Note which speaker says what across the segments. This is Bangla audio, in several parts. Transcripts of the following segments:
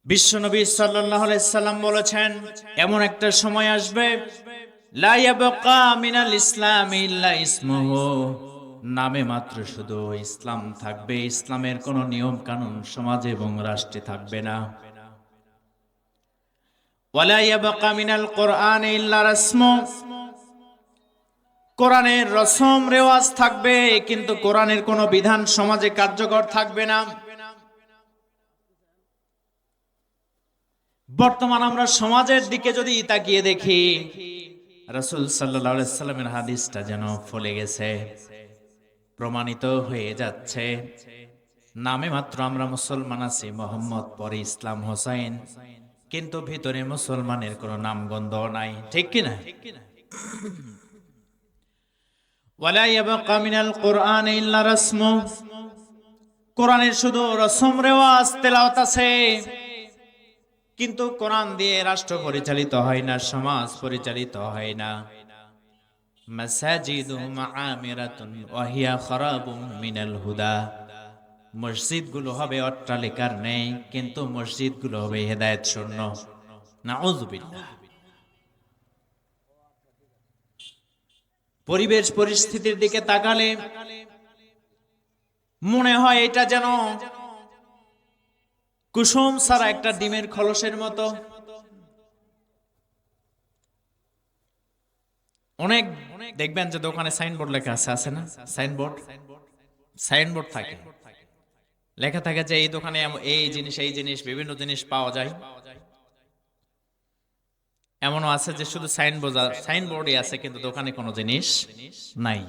Speaker 1: বিশ্বনবী সাল্লাল্লাহু আলাইহি সাল্লাম বলেছেন, এমন একটা সময় আসবে লা ইয়াবকা মিনাল ইসলামি ইল্লা ইসমুহু, নামে মাত্র শুধু ইসলাম থাকবে, ইসলামের কোনো নিয়ম কানুন সমাজে এবং রাষ্ট্রে থাকবে না। ওয়ালা ইয়াবকা মিনাল কুরআনি ইল্লা রাসমু, কোরআনের রসম রেওয়াজ থাকবে কিন্তু কোরআনের কোনো বিধান সমাজে কার্যকর থাকবে না। বর্তমান আমরা সমাজের দিকে যদি তাকিয়ে দেখি, রাসূল সাল্লাল্লাহু আলাইহি সাল্লামের হাদিসটা যেন ফলে গেছে, প্রমাণিত হয়ে যাচ্ছে। নামে মাত্র আমরা মুসলমান আছি, মোহাম্মদ পরে ইসলাম হোসাইন, কিন্তু ভিতরে মুসলমানের কোনো নামগন্ধ নাই, ঠিক কিনা? ওয়ালা ইয়াবকা মিনাল কুরআনি ইল্লা রাসমু, কোরআনের শুধু রসম রেওয়াজ তেলাওয়াত আছে, কিন্তু কোরআন দিয়ে রাষ্ট্র পরিচালিত হয় না, সমাজ পরিচালিত হয় না। মাসাজিদু মাআমিরাতুন ওয়া হিয়া খারাবুম মিনাল হুদা, মসজিদগুলো হবে অট্টালিকার নেই, কিন্তু মসজিদগুলো হবে হেদায়েত শূন্য। নাউযুবিল্লাহ। পরিবেশ পরিস্থিতির দিকে তাকালে মনে হয় এটা যেন কুসুম ছাড়া একটা ডিমের খলসের মতো। অনেক দেখবেন যে দোকানে সাইনবোর্ড লেখা আছে না? সাইনবোর্ড থাকে, লেখা থাকে যে এই দোকানে এই জিনিস বিভিন্ন জিনিস পাওয়া যায়। এমনও আছে যে শুধু সাইনবোর্ডই আছে কিন্তু দোকানে কোনো জিনিস নাই।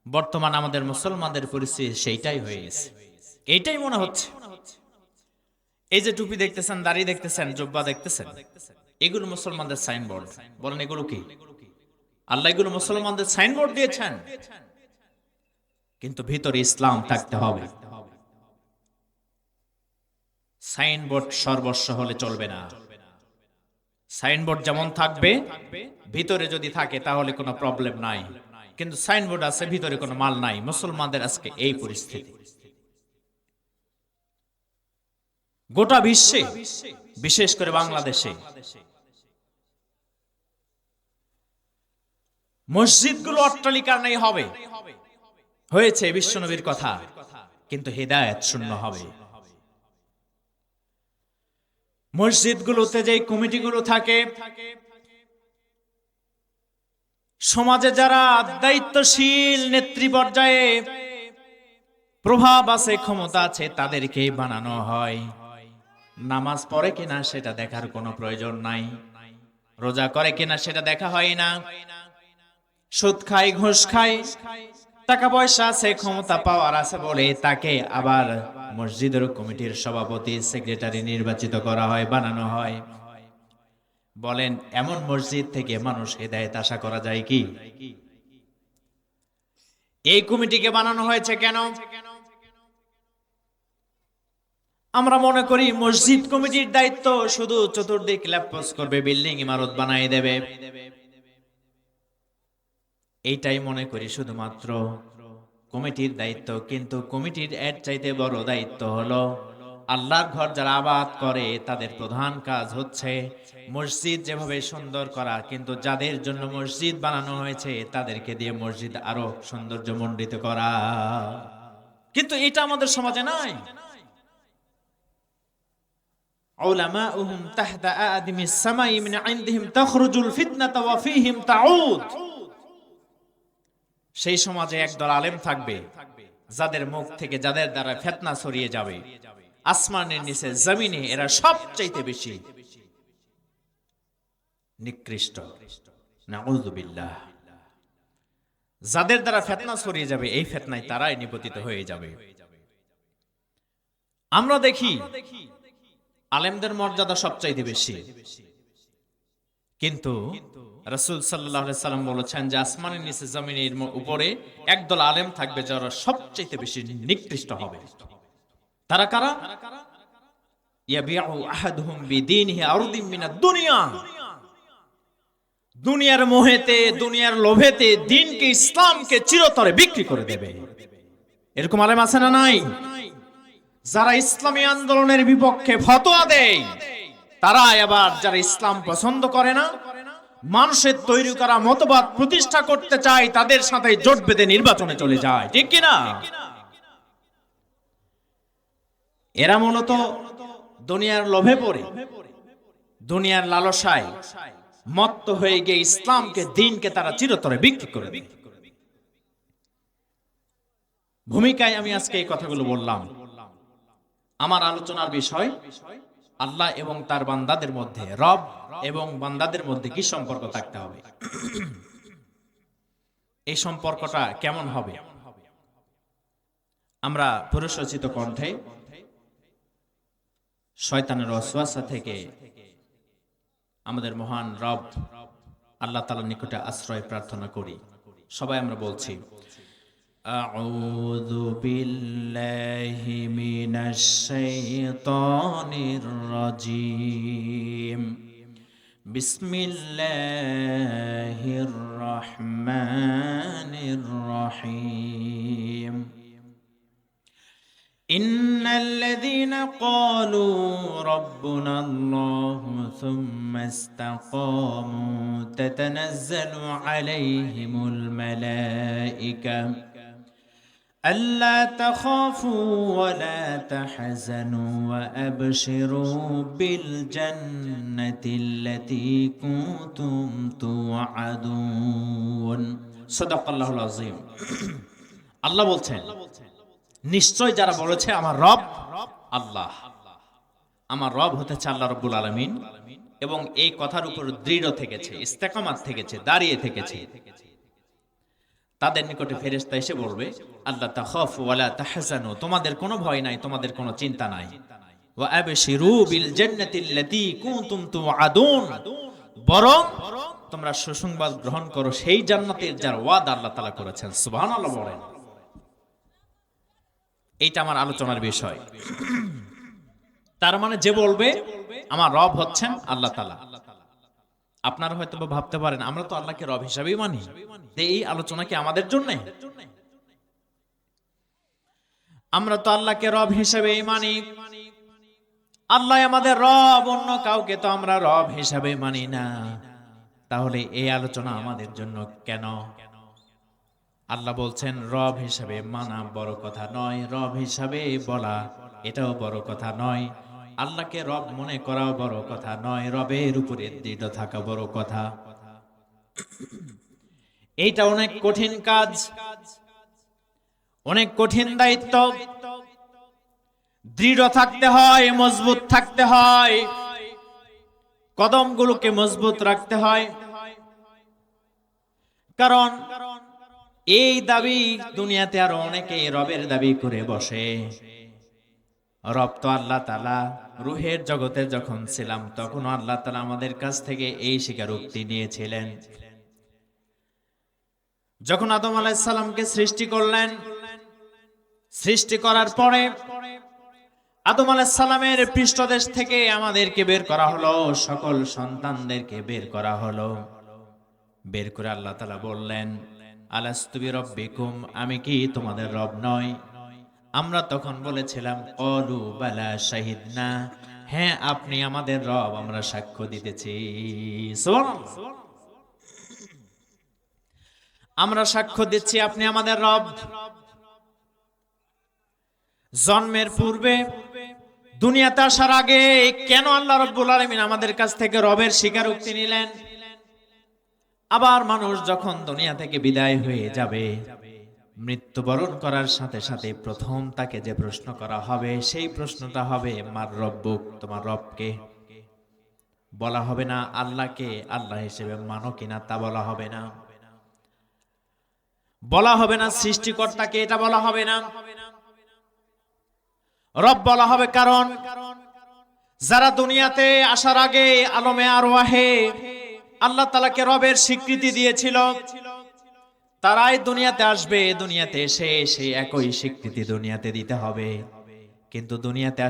Speaker 1: বর্তমান আমাদের মুসলমানদের পরিস্থিতি সেইটাই হয়ে গেছে, এইটাই মনে হচ্ছে। এই যে টুপি দেখতেছেন, দাড়ি দেখতেছেন, জুব্বা দেখতেছেন, এগুলো মুসলমানদের সাইনবোর্ড। বলেন এগুলো কি? আল্লাহ এগুলো মুসলমানদের সাইনবোর্ড দিয়েছেন, কিন্তু ভিতরে ইসলাম থাকতে হবে। সাইনবোর্ড সর্বস্ব হলে চলবে না। সাইনবোর্ড যেমন থাকবে, ভিতরে যদি থাকে তাহলে কোনো প্রবলেম নাই, কিন্তু সাইনবোর্ড আছে ভিতরে কোনো মাল নাই। মুসলমানদের আজকে এই পরিস্থিতি। গোটা বিশ্বে, বিশেষ করে বাংলাদেশে মসজিদগুলো অট্টালিকার নেই হবে, হয়েছে বিশ্বনবীর কথা, কিন্তু হিদায়াত শূন্য হবে। মসজিদগুলোতে যে কমিটিগুলো থাকে, সমাজে যারা দায়িত্বশীল নেতৃ পর্যায়ে প্রভাব আছে, ক্ষমতা আছে, তাদেরকেই বানানো হয়। নামাজ পড়ে কিনা সেটা দেখার কোনো প্রয়োজন নাই, রোজা করে কিনা সেটা দেখা হয় না, সুদ খায়, ঘুষ খায়, টাকা পয়সা আছে, ক্ষমতা পাওয়ার আছে বলে তাকে আবার মসজিদের কমিটির সভাপতি, সেক্রেটারি নির্বাচিত করা হয়, বানানো হয়। বলেন এমন মসজিদ থেকে মানুষ হেদায়েত আশা করা যায় কি? এই কমিটিকে বানানো হয়েছে কেন? আমরা মনে করি মসজিদ কমিটির দায়িত্ব শুধু চতুর্দিক ল্যাপপস করবে, বিল্ডিং ইমারত বানিয়ে দেবে, এইটাই মনে করি শুধুমাত্র কমিটির দায়িত্ব। কিন্তু কমিটির এর চাইতে বড় দায়িত্ব হলো আল্লাহর ঘর যারা আবাদ করে তাদের প্রধান কাজ হচ্ছে মসজিদ যেভাবে সুন্দর করা, কিন্তু যাদের জন্য মসজিদ বানানো হয়েছে তাদেরকে দিয়ে মসজিদ আরো সৌন্দর্যমণ্ডিত করা। কিন্তু এটা আমাদের সমাজে নাই। উলামাউহুম তাহতা আদিমিস সামাই মিন ইনদিহিম তাখরুজুল ফিতনাতু ওয়া ফীহিম তাউদ। সেই সমাজে একদল আলেম থাকবে যাদের মুখ থেকে, যাদের দ্বারা ফিতনা ছড়িয়ে যাবে আসমানের নিচে জমিনে, এরা সবচাইতে বেশি নিকৃষ্ট। নাউযুবিল্লাহ। যাদের দ্বারা ফিতনা ছড়িয়ে যাবে, এই ফিতনায় তারাই নিপতিত হয়ে যাবে। আমরা দেখি আলেমদের মর্যাদা সবচাইতে বেশি, কিন্তু রাসূল সাল্লাল্লাহু আলাইহি সাল্লাম বলেছেন যে আসমানের নিচে জমিনের উপরে একদল আলেম থাকবে যারা সবচেয়ে বেশি নিকৃষ্ট হবে। তারা কারা? ইয়াবিউ আহাদুহুম বিদীনিহি আরদিম মিনাদ দুনিয়া, দুনিয়ার মোহেতে, দুনিয়ার লোভেতে দ্বীনকে, ইসলামকে চিরতরে বিক্রি করে দেবে। এরকম আলেম আছে না নাই? যারা ইসলামী আন্দোলনের বিপক্ষে ফতোয়া দেয়, তারা আবার যারা ইসলাম পছন্দ করে না, মানুষের তৈরি করা মতবাদ প্রতিষ্ঠা করতে চায়, তাদের সাথে জোট বেঁধে নির্বাচনে চলে যায়, ঠিক কিনা? এরা মূলত দুনিয়ার লোভে পড়ে, দুনিয়ার লালসায় মত্ত হয়ে গিয়ে ইসলামকে, দ্বীনকে তারা চিরতরে বিক্রি করে দেয়। ভূমিকায় আমি আজকে এই কথাগুলো বললাম। আমার আলোচনার বিষয় আল্লাহ এবং তার বান্দাদের মধ্যে, রব এবং বান্দাদের মধ্যে কি সম্পর্ক থাকতে হবে, এই সম্পর্কটা কেমন হবে। আমরা পুরুষোচিত কণ্ঠে শয়তানের ওয়াসওয়াসা থেকে আমাদের মহান রব আল্লাহ তাআলার নিকটে আশ্রয় প্রার্থনা করি। সবাই আমরা বলছি, আউযু বিল্লাহি মিনাশ শাইতানির রাজীম, বিসমিল্লাহির রহমানির রহিম। إن الذين قالوا ربنا الله ثم استقاموا تتنزل عليهم الملائكة ألا تخافوا ولا تحزنوا وأبشروا بالجنة التي كنتم توعدون صدق الله العظيم। আল্লাহ বলছেন, নিশ্চয় যারা বলেছে আমার রব আল্লাহ, আমার রব হতেছে আল্লাহ রাব্বুল আলামিন, এবং এই কথার উপর দৃঢ় থেকেছে, ইস্তেকামাত থেকেছে, দাঁড়িয়ে থেকেছে, তাদের নিকটে ফেরেশতা এসে বলবে, আল্লাহ তাখাফু ওয়ালা তাহজানু, তোমাদের কোনো ভয় নাই, তোমাদের কোনো চিন্তা নাই। ওয়া আবশিরু বিল জান্নাতিল্লাতী কুনতুম তুআদুন, বরং তোমরা সুসংবাদ গ্রহণ করো সেই জান্নাতের যার ওয়াদা আল্লাহ তাআলা করেছেন। সুবহানাল্লাহ বলেন। এইটা আমার আলোচনার বিষয়। তার মানে যে বলবে আমার রব হচ্ছেন আল্লাহ তাআলা, আপনারা হয়তো ভাবতে পারেন আমরা তো আল্লাহকে রব হিসাবেই মানি, এই আলোচনা কি আমাদের জন্য? আমরা তো আল্লাহকে রব হিসাবেই মানি, আল্লাহ আমাদের রব, অন্য কাউকে তো আমরা রব হিসাবে মানি না। তাহলে এই আলোচনা আমাদের জন্য কেন? আল্লাহ বলছেন রব হিসাবে মানা বড় কথা নয়, রব হিসাবে বলা এটাও বড় কথা নয়, আল্লাহকে রব মনে করাও বড় কথা নয়, রবের উপরে দৃঢ় থাকা বড় কথা। এইটা অনেক কঠিন কাজ, অনেক কঠিন দায়িত্ব। দৃঢ় থাকতে হয়, মজবুত থাকতে হয়, কদমগুলোকে মজবুত রাখতে হয়। কারণ এই দাবি দুনিয়াতে আরো অনেকে রবের দাবি করে বসে। রব তো আল্লাহ তাআলা। রূহের জগতে যখন ছিলাম তখন আল্লাহ তাআলা আমাদের কাছ থেকে এই স্বীকারোক্তি নিয়েছিলেন। যখন আদম আলাইহিস সালামকে সৃষ্টি করলেন, সৃষ্টি করার পরে আদম আলাইহিস সালামের পৃষ্ঠদেশ থেকে আমাদেরকে বের করা হলো, সকল সন্তানদেরকে বের করা হলো। বের করে আল্লাহ তাআলা বললেন, আলাস্তু বিরাব্বিকুম, আমি কি তোমাদের রব নয়? আমরা তখন বলেছিলাম ক্বালু বালা শাহিদনা, হ্যাঁ আপনি আমাদের রব, আমরা সাক্ষ্য দিতেছি। সুবহানাল্লাহ, আমরা সাক্ষ্য দিচ্ছি আপনি আমাদের রব। জন্মের পূর্বে, দুনিয়াতে আসার আগে কেন আল্লাহ রাব্বুল আলামিন আমাদের কাছ থেকে রবের স্বীকারোক্তি নিলেন? আবার মানুষ যখন দুনিয়া থেকে বিদায় হয়ে যাবে, মৃত্যুবরণ করার সাথে সাথে প্রথম তাকে যে প্রশ্ন করা হবে, সেই প্রশ্নটা হবে মার রব্বুক, তোমার রবকে। বলা হবে না আল্লাহকে আল্লাহ হিসেবে মানো কিনা, তা বলা হবে না। বলা হবে না সৃষ্টিকর্তাকে, এটা বলা হবে না। রব বলা হবে, কারণ যারা দুনিয়াতে আসার আগে আলমে আরওয়াহে আল্লাহ তাআলাকে রবের স্বীকৃতি দিয়েছিল, তারাই দুনিয়াতে আসবে। দুনিয়াতে এসে সেই একই স্বীকৃতি দুনিয়াতে দিতে হবে। কিন্তু দুনিয়াতে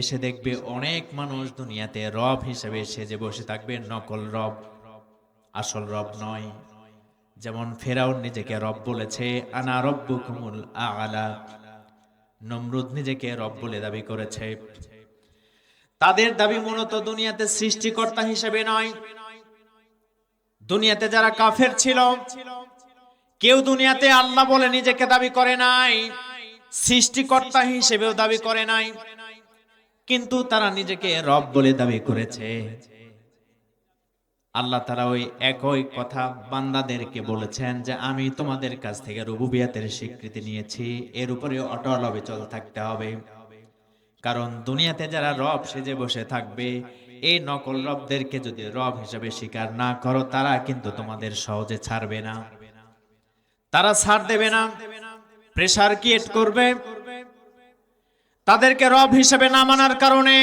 Speaker 1: এসে দেখবে অনেক মানুষ দুনিয়াতে রব হিসেবে সেজে বসে থাকবে, নকল রব, আসল রব নয়। যেমন ফেরাউন নিজেকে রব বলেছে, আনা রব্বুকুমুল আ'লা। নমরুদ নিজেকে রব বলে দাবি করেছে। তাদের দাবি মূলত দুনিয়াতে সৃষ্টিকর্তা হিসেবে নয়। দুনিয়াতে যারা কাফের ছিল, কেউ দুনিয়াতে আল্লাহ বলে নিজেকে দাবি করে নাই, সৃষ্টিকর্তা হিসেবেও দাবি করে নাই, কিন্তু তারা নিজেকে রব বলে দাবি করেছে। আল্লাহ তারা ওই একই কথা বান্দাদেরকে বলেছেন যে আমি তোমাদের কাছ থেকে রুবুবিয়াতের স্বীকৃতি নিয়েছি, এর উপরে অটল অবিচল থাকতে হবে। কারণ দুনিয়াতে যারা রব সেজে বসে থাকবে, এই নকল রবদেরকে যদি রব হিসেবে স্বীকার না করো, তারা কিন্তু তোমাদের সহজে ছাড়বে না, তারা ছাড় দেবে না, প্রেসার ক্রিয়েট করবে। তাদেরকে রব হিসেবে না মানার কারণে,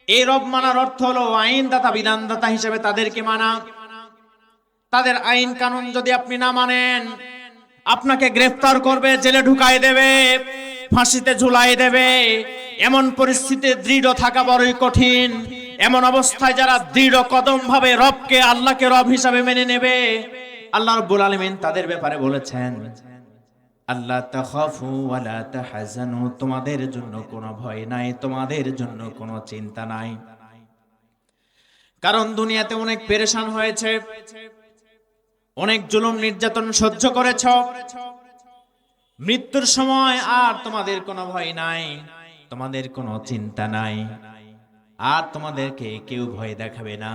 Speaker 1: এই রব মানার অর্থ হলো আইনদাতা বিধানদাতা হিসেবে তাদেরকে মানা। তাদের আইন কানুন যদি আপনি না মানেন, আপনাকে গ্রেফতার করবে, জেলে ঢুকাই দেবে, ফাঁসিতে ঝুলাই দেবে। এমন পরিস্থিতিতে দৃঢ় থাকা বড়ই কঠিন। এমন অবস্থায় যারা দৃঢ় কদম ভাবে রবকে, আল্লাহকে রব হিসাবে মেনে নেবে, আল্লাহ রাব্বুল আলামিন তাদের ব্যাপারে বলেছেন আল্লাহ তাখাফু ওয়ালা তাহজানু, তোমাদের জন্য কোনো ভয় নাই, তোমাদের জন্য কোনো চিন্তা নাই। কারণ দুনিয়াতে অনেক পেরেশান হয়েছে, অনেক জুলুম নির্যাতন সহ্য করেছ। মৃত্যুর সময় আর তোমাদের কোনো ভয় নাই, তোমাদের কোনো চিন্তা নাই, আর তোমাদেরকে কেউ ভয় দেখাবে না,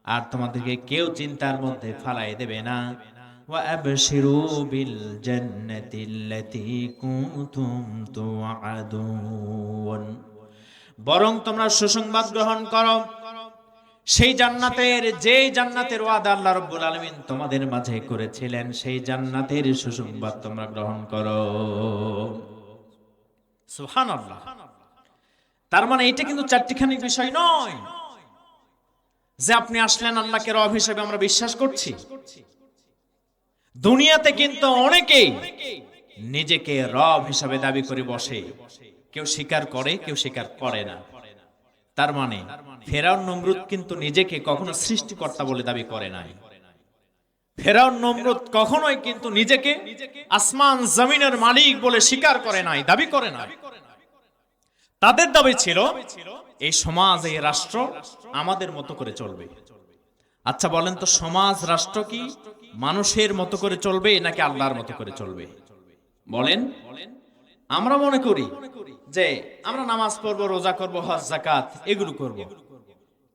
Speaker 1: আর তোমাদেরকে কেউ চিন্তার মধ্যে ফালাই দেবে না। وَأَبْشِرُوا بِالْجَنَّةِ الَّتِي كُنتُمْ تُوعَدُونَ, বরং তোমরা সুসংবাদ গ্রহণ করো সেই জান্নাতের, যেই জান্নাতের ওয়াদা আল্লাহ রাব্বুল আলামিন তোমাদের মাঝে করেছিলেন, সেই জান্নাতের সুসংবাদ তোমরা গ্রহণ করো। সুবহানাল্লাহ। তার মানে এটা কিন্তু চারটিখানি বিষয় নয় যে আপনি আসলেন আল্লাহকে রব হিসেবে আমরা বিশ্বাস করছি। দুনিয়াতে কিন্তু অনেকেই নিজেকে রব হিসাবে দাবি করে বসে, কেউ স্বীকার করে, কেউ স্বীকার করে না। তার মানে ফেরাউন নমরুদ কিন্তু নিজেকে কখনো সৃষ্টিকর্তা বলে দাবি করে নাই। ফেরাউন নমরুদ কখনোই কিন্তু নিজেকে আসমান জমিনের মালিক বলে স্বীকার করে নাই, দাবি করে নাই। তাদের দাবি ছিল এই সমাজ, এই রাষ্ট্র আমাদের মতো করে চলবে। আচ্ছা বলেন তো, সমাজ রাষ্ট্র কি মানুষের মতো করে চলবে নাকি আল্লাহর মতো করে চলবে? বলেন। আমরা মনে করি যে আমরা নামাজ পড়বো, রোজা করবো, হজ যাকাত এগুলো করব,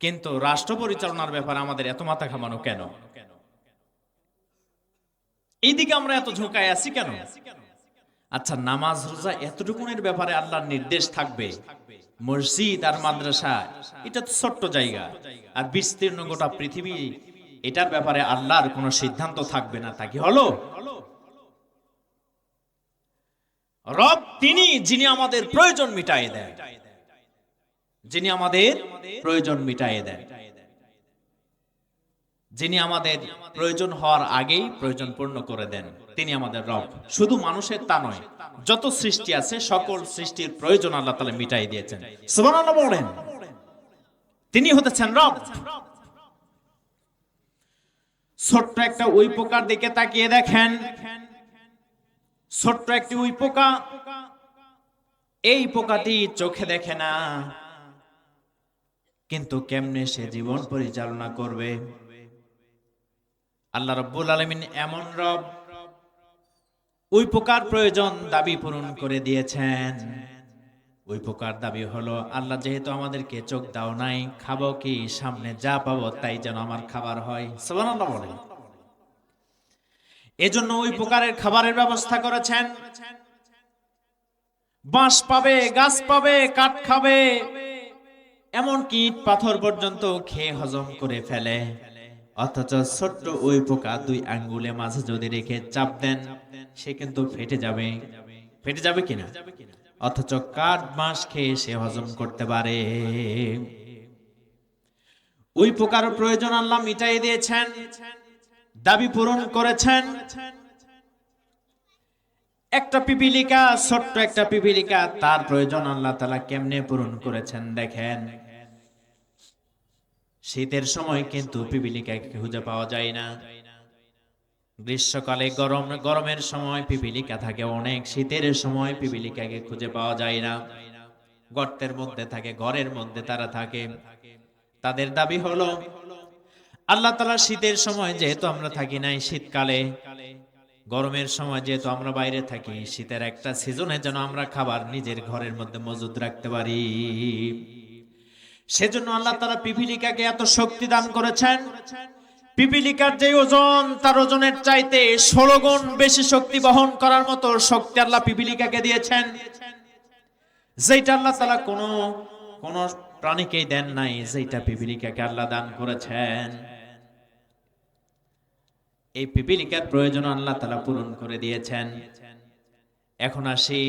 Speaker 1: কিন্তু রাষ্ট্র পরিচালনার ব্যাপারে আমাদের এত মাথা ঘামানো কেন? এইদিকে আমরা এত ঝোঁকায় আছি কেন? আচ্ছা, নামাজ রোজা এতটুকুনের ব্যাপারে আল্লাহর নির্দেশ থাকবে, মসজিদ আর মাদ্রাসা এটা তো ছোট্ট জায়গা, আর বিস্তীর্ণ গোটা পৃথিবী, এটার ব্যাপারে আল্লাহর কোনো সিদ্ধান্ত থাকবে না, তা কি হলো? রব তিনি যিনি আমাদের প্রয়োজন মিটায়ে দেন, যিনি আমাদের প্রয়োজন মিটায়ে দেন, যিনি আমাদের প্রয়োজন হওয়ার আগেই প্রয়োজন পূর্ণ করে দেন, তিনি আমাদের রব। শুধু মানুষের তা নয়, যত সৃষ্টি আছে সকল সৃষ্টির প্রয়োজন আল্লাহ তাআলা মিটাই দিয়েছেন। সুবহানাল্লাহ বলেন। তিনি হতেছেন রব। ছোট্ট একটা উই পোকার দিকে তাকিয়ে দেখেন, ছোট্ট একটি উই পোকা, এই পোকাটি চোখে দেখে না, কিন্তু কেমনে সে জীবন পরিচালনা করবে? আল্লাহ রাব্বুল আলামিন এমন রব, ওই পোকার প্রয়োজন দাবি পূরণ করে দিয়েছেন। ওই পোকার দাবি হলো, আল্লাহ যেহেতু আমাদেরকে চোখ দাও নাই, খাবো কি? সামনে যা পাবো তাই যেন আমার খাবার হয়। সুবহানাল্লাহ বলেন। এজন্য ওই প্রকারের খাবারের ব্যবস্থা করেছেন। বাঁশ পাবে, গাছ পাবে, কাঠ খাবে, এমনকি ইট পাথর পর্যন্ত খেয়ে হজম করে ফেলে। অথচ ছোট্ট ওই পোকা দুই আঙ্গুলে মাঝে যদি রেখে চাপ দেন, সে কিন্তু ফেটে যাবে। ফেটে যাবে কিনা? অথচ কাঠ বাঁশ খেয়ে সে হজম করতে পারে। ওই পোকার প্রয়োজন আল্লাহ মিটাই দিয়েছেন, দাবি পূরণ করেছেন। একটা পিপিলিকা, ছোট্ট একটা পিপিলিকা, তার প্রয়োজন আল্লাহ তাআলা কেমনে পূরণ করেছেন দেখেন। শীতের সময় কিন্তু পিপিলিকাকে খুঁজে পাওয়া যায় না, গ্রীষ্মকালে গরমের সময় পিপিলিকা থাকে অনেক, শীতের সময় পিপিলিকাকে খুঁজে পাওয়া যায় না, গর্তের মধ্যে থাকে, ঘরের মধ্যে তারা থাকে। তাদের দাবি হলো আল্লাহ তাআলা শীতের সময় যেহেতু আমরা থাকি নাই শীতকালে, গরমের সময় যেহেতু আমরা বাইরে থাকি, শীতের একটা সিজনে যেন আমরা খাবার নিজের ঘরের মধ্যে মজুদ রাখতে পারি। সেজন্য আল্লাহ তাআলা পিপিলিকাকে এত শক্তি দান করেছেন। পিপিলিকার যে ওজন, তার ওজনের চাইতে 16 গুণ বেশি শক্তি বহন করার মতো শক্তি আল্লাহ পিপিলিকাকে দিয়েছেন, যেটা আল্লাহ তাআলা কোন প্রাণীকেই দেন নাই, যেটা পিপিলিকাকে আল্লাহ দান করেছেন। এই পিপিলিকার প্রয়োজন আল্লাহ তাআলা পূরণ করে দিয়েছেন। এখন আসি,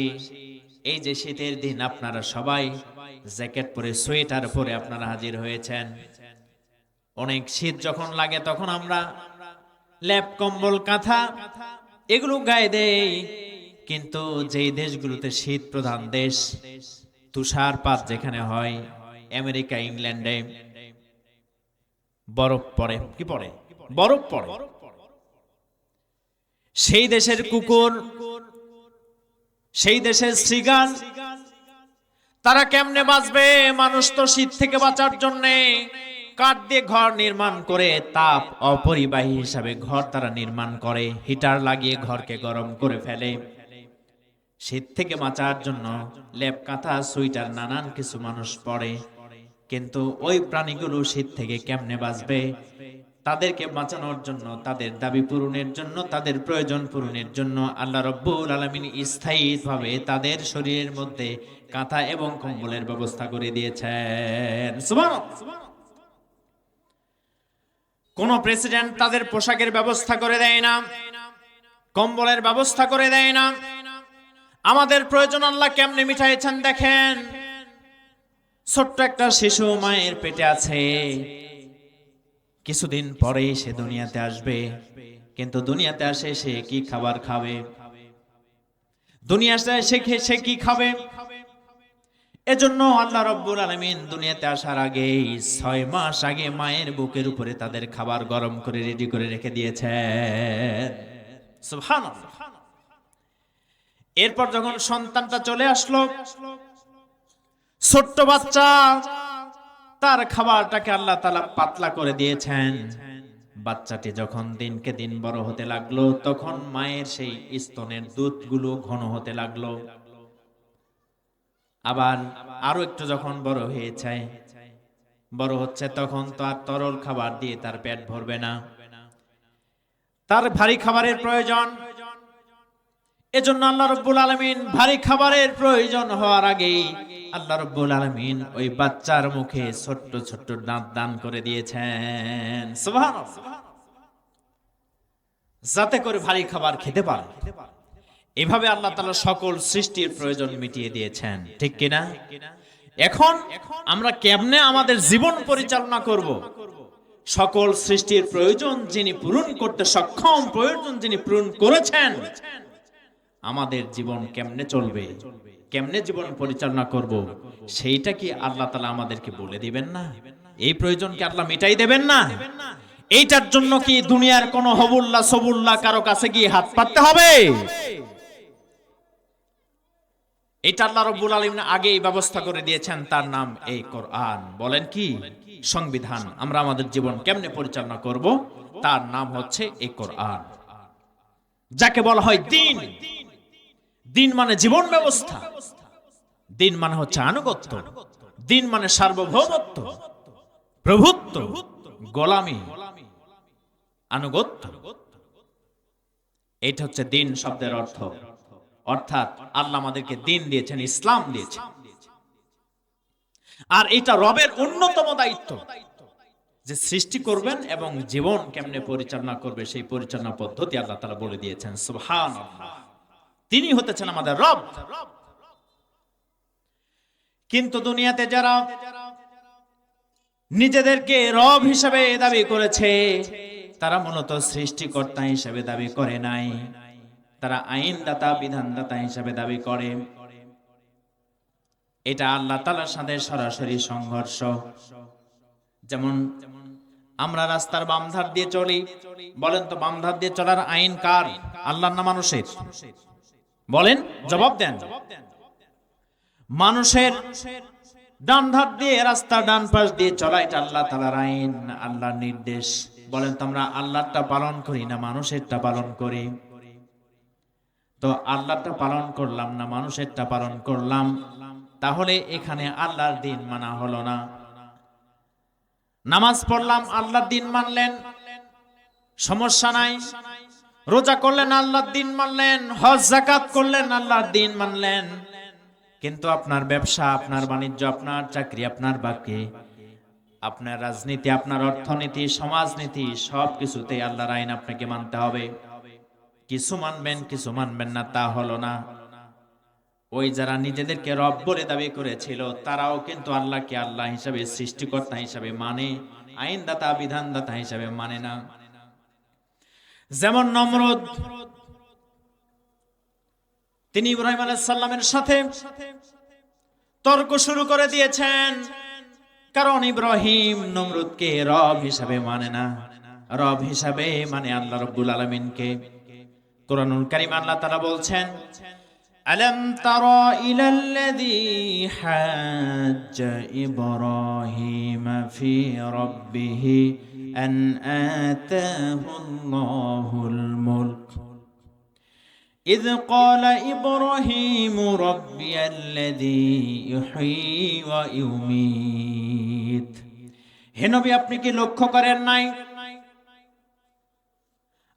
Speaker 1: এই যে শীতের দিন আপনারা সবাই জ্যাকেট পরে, সোয়েটার পরে আপনারা হাজির হয়েছেন। অনেক শীত যখন লাগে তখন আমরা ল্যাপ, কম্বল, কাঁথা এগুলো গায়ে দেই। কিন্তু যেই দেশগুলোতে শীত প্রধান দেশ, তুষারপাত যেখানে হয়, আমেরিকা, ইংল্যান্ডে বরফ পড়ে, কি পড়ে? বরফ পড়ে। সেই দেশের কুকুর, সেই দেশের শৃগাল, তারা কেমনে বাঁচবে? মানুষ তো শীত থেকে বাঁচার জন্য কাঠ দিয়ে ঘর নির্মাণ করে, তাপ অপরিবাহী হিসাবে ঘর তারা নির্মাণ করে, হিটার লাগিয়ে ঘরকে গরম করে ফেলে। শীত থেকে বাঁচার জন্য লেপ, কাঁথা, সোয়েটার নানান কিছু মানুষ পরে। কিন্তু ওই প্রাণীগুলো শীত থেকে কেমনে বাঁচবে? তাদেরকে বাঁচানোর জন্য, তাদের দাবি পূরণের জন্য, তাদের প্রয়োজন পূরণের জন্য আল্লাহ রাব্বুল আলামিন স্থায়ীভাবে তাদের শরীরের মধ্যে কাঁথা এবং কম্বলের ব্যবস্থা করে দিয়েছেন। সুবহানাল্লাহ। কোন প্রেসিডেন্ট তাদের পোশাকের ব্যবস্থা করে দেয় না, কম্বলের ব্যবস্থা করে দেয় না। আমাদের প্রয়োজন আল্লাহ কেমনে মিটাইছেন দেখেন। ছোট্ট একটা শিশু মায়ের পেটে আছে, কিছুদিন পরে সে দুনিয়াতে আসবে, কিন্তু দুনিয়াতে আসে সে কি খাবার খাবে? দুনিয়াতে সে কি খাবে? এজন্য আল্লাহ রাব্বুল আলামিন দুনিয়াতে আসার আগে 6 মাস আগে মায়ের বুকের উপরে তাদের খাবার গরম করে রেডি করে রেখে দিয়েছেন। সুবহানাল্লাহ। এরপর যখন সন্তানটা চলে আসলো, ছোট্ট বাচ্চা, তার খাবারটাকে আল্লাহ তাআলা পাতলা করে দিয়েছেন। বাচ্চাটি যখন দিনকে দিন বড় হতে লাগলো, তখন মায়ের সেই স্তনের দুধগুলো ঘন হতে লাগলো। আবার আরো একটু যখন বড় হচ্ছে, তখন তো আর তরল খাবার দিয়ে তার পেট ভরবে না, তার ভারী খাবারের প্রয়োজন। এজন্য আল্লাহ রাব্বুল আলামিন ভারী খাবারের প্রয়োজন হওয়ার আগেই আল্লাহ রাব্বুল আলামিন ওই বাচ্চার মুখে ছোট্ট ছোট্ট দাঁত দান করে দিয়েছেন। সুবহানাল্লাহ। যাতে করে ভারী খাবার খেতে পারে। এভাবে আল্লাহ তাআলা সকল সৃষ্টির প্রয়োজন মিটিয়ে দিয়েছেন, ঠিক কিনা? এখন আমরা কেমনে আমাদের জীবন পরিচালনা করব? সকল সৃষ্টির প্রয়োজন যিনি পূরণ করতে সক্ষম, প্রয়োজন যিনি পূরণ করেছেন, আমাদের জীবন কেমনে চলবে, কেমনে জীবন পরিচালনা করব, সেইটা কি আল্লাহ তাআলা আমাদেরকে বলে দিবেন না? এই প্রয়োজন কি আল্লাহ মিটাই দেবেন না? এইটার জন্য কি দুনিয়ার কোন হবুল্লাহ সবুল্লাহ কারো কাছে গিয়ে হাত পাততে হবে? এটা আল্লাহ রাব্বুল আলামিন আগেই ব্যবস্থা করে দিয়েছেন, তার নাম এই কোরআন। বলেন কি? সংবিধান। আমরা আমাদের জীবন কেমনে পরিচালনা করব, তার নাম হচ্ছে এই কোরআন, যাকে বলা হয় দ্বীন। দ্বীন মানে জীবন ব্যবস্থা, দ্বীন মানে হচ্ছে আনুগত্য, দ্বীন মানে সার্বভৌমত্ব, প্রভুত্ব, গোলামি, আনুগত্য। এটা হচ্ছে দ্বীন শব্দের অর্থ। অর্থাৎ আল্লাহ আমাদেরকে দ্বীন দিয়েছেন, ইসলাম দিয়েছেন। আর এটা রবের অন্যতম দায়িত্ব যে সৃষ্টি করবেন এবং জীবন কেমনে পরিচালনা করবে, সেই পরিচালনা পদ্ধতি আল্লাহ তাআলা বলে দিয়েছেন। সুবহানাল্লাহ। তিনি হতেছেন আমাদের রব। কিন্তু দুনিয়াতে যারা নিজেদেরকে রব হিসেবে দাবি করেছে, তারা মূলত সৃষ্টিকর্তা হিসেবে দাবি করে নাই, তারা আইনদাতা, বিধানদাতা হিসেবে দাবি করে। এটা আল্লাহ তাআলার সাথে সরাসরি সংঘর্ষ। যেমন আমরা রাস্তার বাম ধার দিয়ে চলি, বলেন তো বাম ধার দিয়ে চলার আইন কার? আল্লাহর না মানুষের? বলেন, জবাব দেন। মানুষের। ডান ধার দিয়ে, রাস্তা ডান পাশ দিয়ে চলা এটা আল্লাহ তাআলার আইন, আল্লাহর নির্দেশ। বলেন তো আমরা আল্লাহরটা পালন করি না মানুষেরটা পালন করি? তো আল্লাহরটা পালন করলাম না মানুষেরটা পালন করলাম, তাহলে এখানে আল্লাহর দিন মানা হলো না। নামাজ পড়লাম, আল্লাহর দিন মানলেন, সমস্যা নাই। রোজা করলেন, আল্লাহর দিন মানলেন। হজ যাকাত করলেন, আল্লাহর দিন মানলেন। কিন্তু আপনার ব্যবসা, আপনার বাণিজ্য, আপনার চাকরি, আপনার বাকি, আপনার রাজনীতি, আপনার অর্থনীতি, সমাজনীতি, সবকিছুতেই আল্লাহর আইন আপনাকে মানতে হবে। কিছু মানবেন, কিছু মানবেন না, তা হলো না। ওই যারা নিজেদেরকে রব বলে দাবি করেছিল, তারাও কিন্তু আল্লাহকে আল্লাহ হিসাবে, সৃষ্টিকর্তা হিসাবে মানে, আইনদাতা, বিধানদাতা হিসাবে মানে না। যেমন নমরুদ, তিনি ইব্রাহিম আলাইহিস সালামের সাথে তর্ক শুরু করে দিয়েছেন, কারণ ইব্রাহিম নমরুদকে রব হিসাবে মানে না, রব হিসাবে মানে আল্লাহ রাব্বুল আলামিনকে। কুরআনুল কারীম আল্লাহ তাআলা বলছেন, আলাম তারা ইলাল্লাযী হাজ্জা ইব্রাহিম ফি রাব্বিহি আন আতাহুল্লাহুল মুলক إذ قال إبراهيم ربي الذي يحيي ويميت। হে নবী, আপনি কি লক্ষ্য করেন নাই,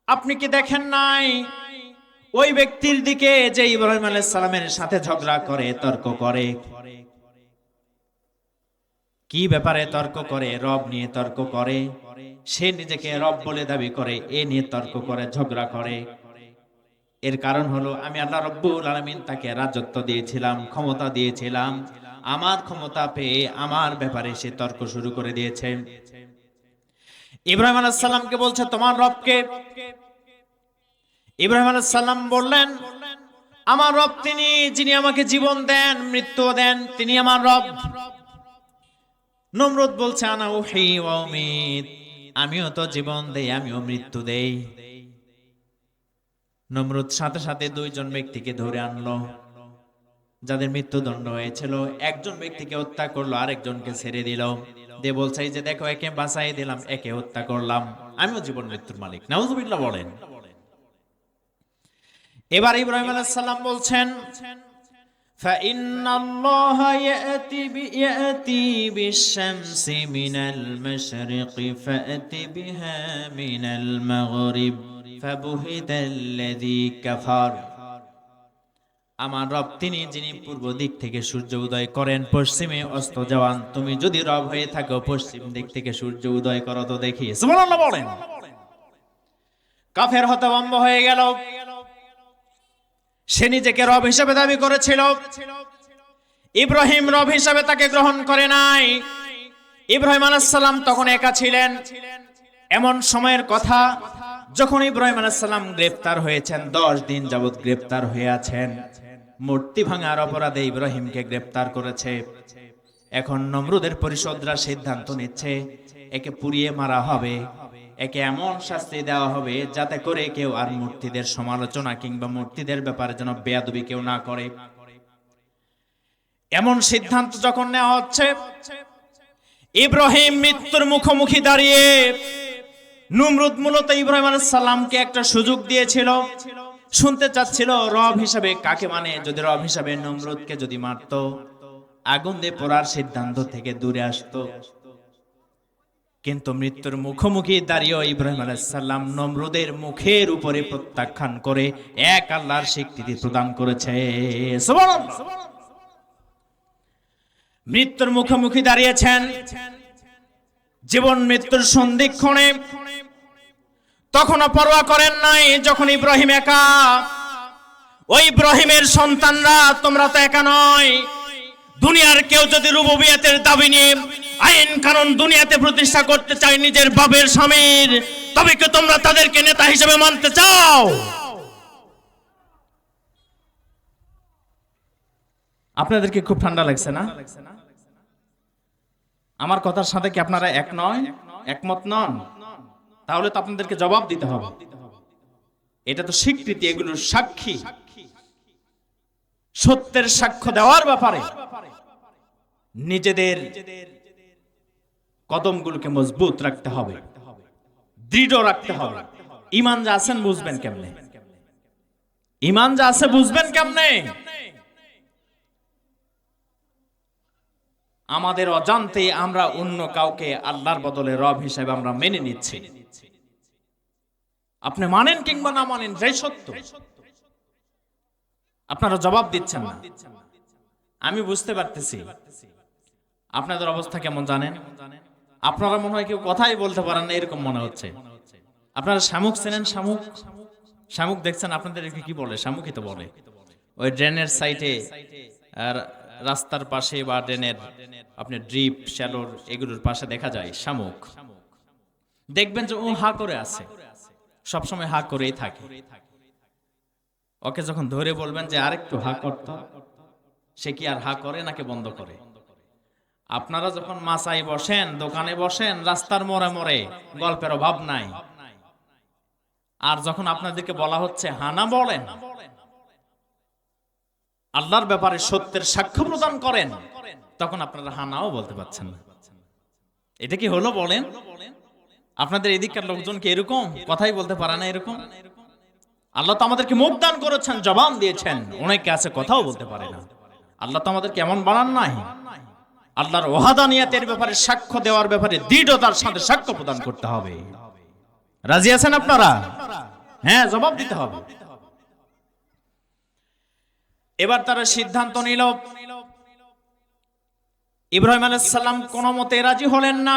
Speaker 1: আপনি কি দেখেন নাই ওই ব্যক্তির দিকে যে ইব্রাহিম আলাইহিস সালামের সাথে ঝগড়া করে, তর্ক করে? কি ব্যাপারে তর্ক করে? রব নিয়ে তর্ক করে। সে নিজেকে রব বলে দাবি করে, এ নিয়ে তর্ক করে, ঝগড়া করে। এর কারণ হলো আমি আল্লাহ রাব্বুল আলামিন তাকে রাজত্ব দিয়েছিলাম, ক্ষমতা দিয়েছিলাম। আমার ক্ষমতা পেয়ে আমার ব্যাপারে সে তর্ক শুরু করে দিয়েছে। ইব্রাহিম আলাইহিস সালামকে বলছে, তোমার রবকে? ইব্রাহিম আলাইহিস সালাম বললেন, আমার রব তিনি, যিনি আমাকে জীবন দেন, মৃত্যু দেন, তিনি আমার রব। নমরুদ বলছে, আনা উহি ওয়া উমিত, আমিও তো জীবন দেই, আমিও মৃত্যু দেই। নমরুদ সাথে সাথে দুইজন ব্যক্তিকে ধরে আনলো, যাদের মৃত্যুদণ্ড হয়েছিল। একজন ব্যক্তিকে হত্যা করলো, আরেকজনকে ছেড়ে দিল, দিয়ে বলছে, এই যে দেখো, একে বাঁচাই দিলাম, একে হত্যা করলাম, আমিও জীবন মৃত্যুর মালিক। নাউযুবিল্লাহ বলেন। এবার ইব্রাহিম আলাইহিস সালাম বলছেন, ফাইন্নাল্লাহা ইয়াতি বিশ-শামসি মিনাল মাশরিকি ফাআতি বিহা মিনাল মাগরিব ফাবুহিতাল্লাযী কাফার। আমার রব তিনি, যিনি পূর্ব দিক থেকে সূর্য উদয় করেন, পশ্চিমে অস্ত যাওয়ান। তুমি যদি রব হয়ে থাকো, পশ্চিম দিক থেকে সূর্য উদয় করো তো দেখি। সুবহানাল্লাহ বলেন। কাফের হতভম্ব হয়ে গেল। সে নিজেকে রব হিসেবে দাবি করেছিল, ইব্রাহিম রব হিসেবে তাকে গ্রহণ করে নাই। ইব্রাহিম আলাইহিস সালাম তখন একা ছিলেন। এমন সময়ের কথা যখন ইব্রাহিম আলাইহিস সালাম গ্রেফতার হয়েছেন, 10 দিন যাবত গ্রেফতার হয়ে আছেন। মূর্তি ভাঙার অপরাধে ইব্রাহিমকে গ্রেফতার করেছে। এখন নমরুদের পরিষদরা সিদ্ধান্ত নিচ্ছে, একে পুড়িয়ে মারা হবে, একে এমন শাস্তি দেওয়া হবে যাতে করে কেউ আর মূর্তিদের সমালোচনা কিংবা মূর্তিদের ব্যাপারে যেন বেয়াদবি কেউ না করে। এমন সিদ্ধান্ত যখন নেওয়া হচ্ছে, ইব্রাহিম মৃত্যুর মুখোমুখি দাঁড়িয়ে, নমরুদ মূলত ইব্রাহিম আলাইহিস সালামকে একটা সুযোগ দিয়েছিল, শুনতে চাচ্ছিল রব হিসাবে কাকে মানে। যদি রব হিসাবে নমরুদকে যদি মারতো, আগুন দিয়ে পোড়ার সিদ্ধান্ত থেকে দূরে আসতো। কিন্তু মৃত্যুর মুখোমুখি দাঁড়িয়ে ইব্রাহিম আলাইহিস সালাম নমরুদের মুখের উপরে প্রত্যাখ্যান করে এক আল্লাহর স্বীকৃতি প্রদান করেছে। সুবহানাল্লাহ। মৃত্যুর মুখোমুখি দাঁড়িয়েছেন, জীবন মৃত্যুর সন্ধিক্ষণে তখনও পরোয়া করেন নাই। যখন ইব্রাহিম একা, ওই ইব্রাহিমের সন্তানরা, তোমরা তো একা নয়। দুনিয়ার কেউ যদি রুবুবিয়তের দাবি নিয়ে আইন কানুন দুনিয়াতে প্রতিষ্ঠা করতে চায় নিজের বাপের স্বামীর, তবে কি তোমরা তাদেরকে নেতা হিসেবে মানতে চাও? আপনাদেরকে খুব ঠান্ডা লাগছে না? আমার কথার সাথে কি আপনারা এক নয়? একমত নন? তাহলে তো আপনাদেরকে জবাব দিতে হবে। এটা তো স্বীকৃতি, এগুলোর সাক্ষী, সত্যের সাক্ষ্য দেওয়ার ব্যাপারে নিজেদের কদমগুলোকে মজবুত রাখতে হবে, দৃঢ় রাখতে হবে। ঈমান যা আছেন বুঝবেন কেমনে? ঈমান যা আছে বুঝবেন কেমনে? আমাদের অজান্তে আমরা অন্য কাউকে আল্লাহর বদলে রব হিসেবে আমরা মেনে নিচ্ছি। আপনি মানেন কিংবা না মানেন, যাই সত্য, আপনারা জবাব দিচ্ছেন না। আমি বুঝতে পারতেছি আপনাদের অবস্থা কেমন জানেন? আপনারা মনে হয় কেউ কথাই বলতে পারেন না, এরকম মনে হচ্ছে। আপনারা শামুক চেনেন? শামুক, শামুক দেখছেন? আপনাদের কি বলে? শামুকই তো বলে। ওই ড্রেনের সাইডে আর রাস্তার পাশে বা ড্রেনের আপনি ড্রিপ, শ্যালোর এগুলোর পাশে দেখা যায় শামুক। দেখবেন যে ও হা করে আছে, সবসময় হা করেই থাকে। ওকে যখন ধরে বলবেন যে আরেকটু হা করতে, সে কি আর হা করে নাকি বন্ধ করে? আপনারা যখন মাচায় বসেন, দোকানে বসেন, রাস্তার মোড়ে মোড়ে, গল্পের অভাব নাই। আর যখন আপনাদেরকে বলা হচ্ছে হানা বলেন, আল্লাহর ব্যাপারে সত্যের সাক্ষ্য প্রদান করেন, তখন আপনারা হানাও বলতে পারছেন না। এটা কি হলো বলেন? আপনাদের এদিককার লোকজন কি এরকম কথাই বলতে পারে না? এরকম আল্লাহ তো আমাদেরকে মুখ দান করেছেন, জবান দিয়েছেন, অনেকে আছে কথাও বলতে পারে না। আল্লাহ তো আমাদের কেমন বানান নাই? আল্লাহর ওয়াহাদানিয়াতের ব্যাপারে সাক্ষ্য দেওয়ার ব্যাপারে দৃঢ়তার সাথে সাক্ষ্য প্রদান করতে হবে। রাজি আছেন আপনারা? হ্যাঁ, জবাব দিতে হবে। এবার তারা সিদ্ধান্ত নিল, ইব্রাহিম আলাইহিস সালাম কোন মতে রাজি হলেন না।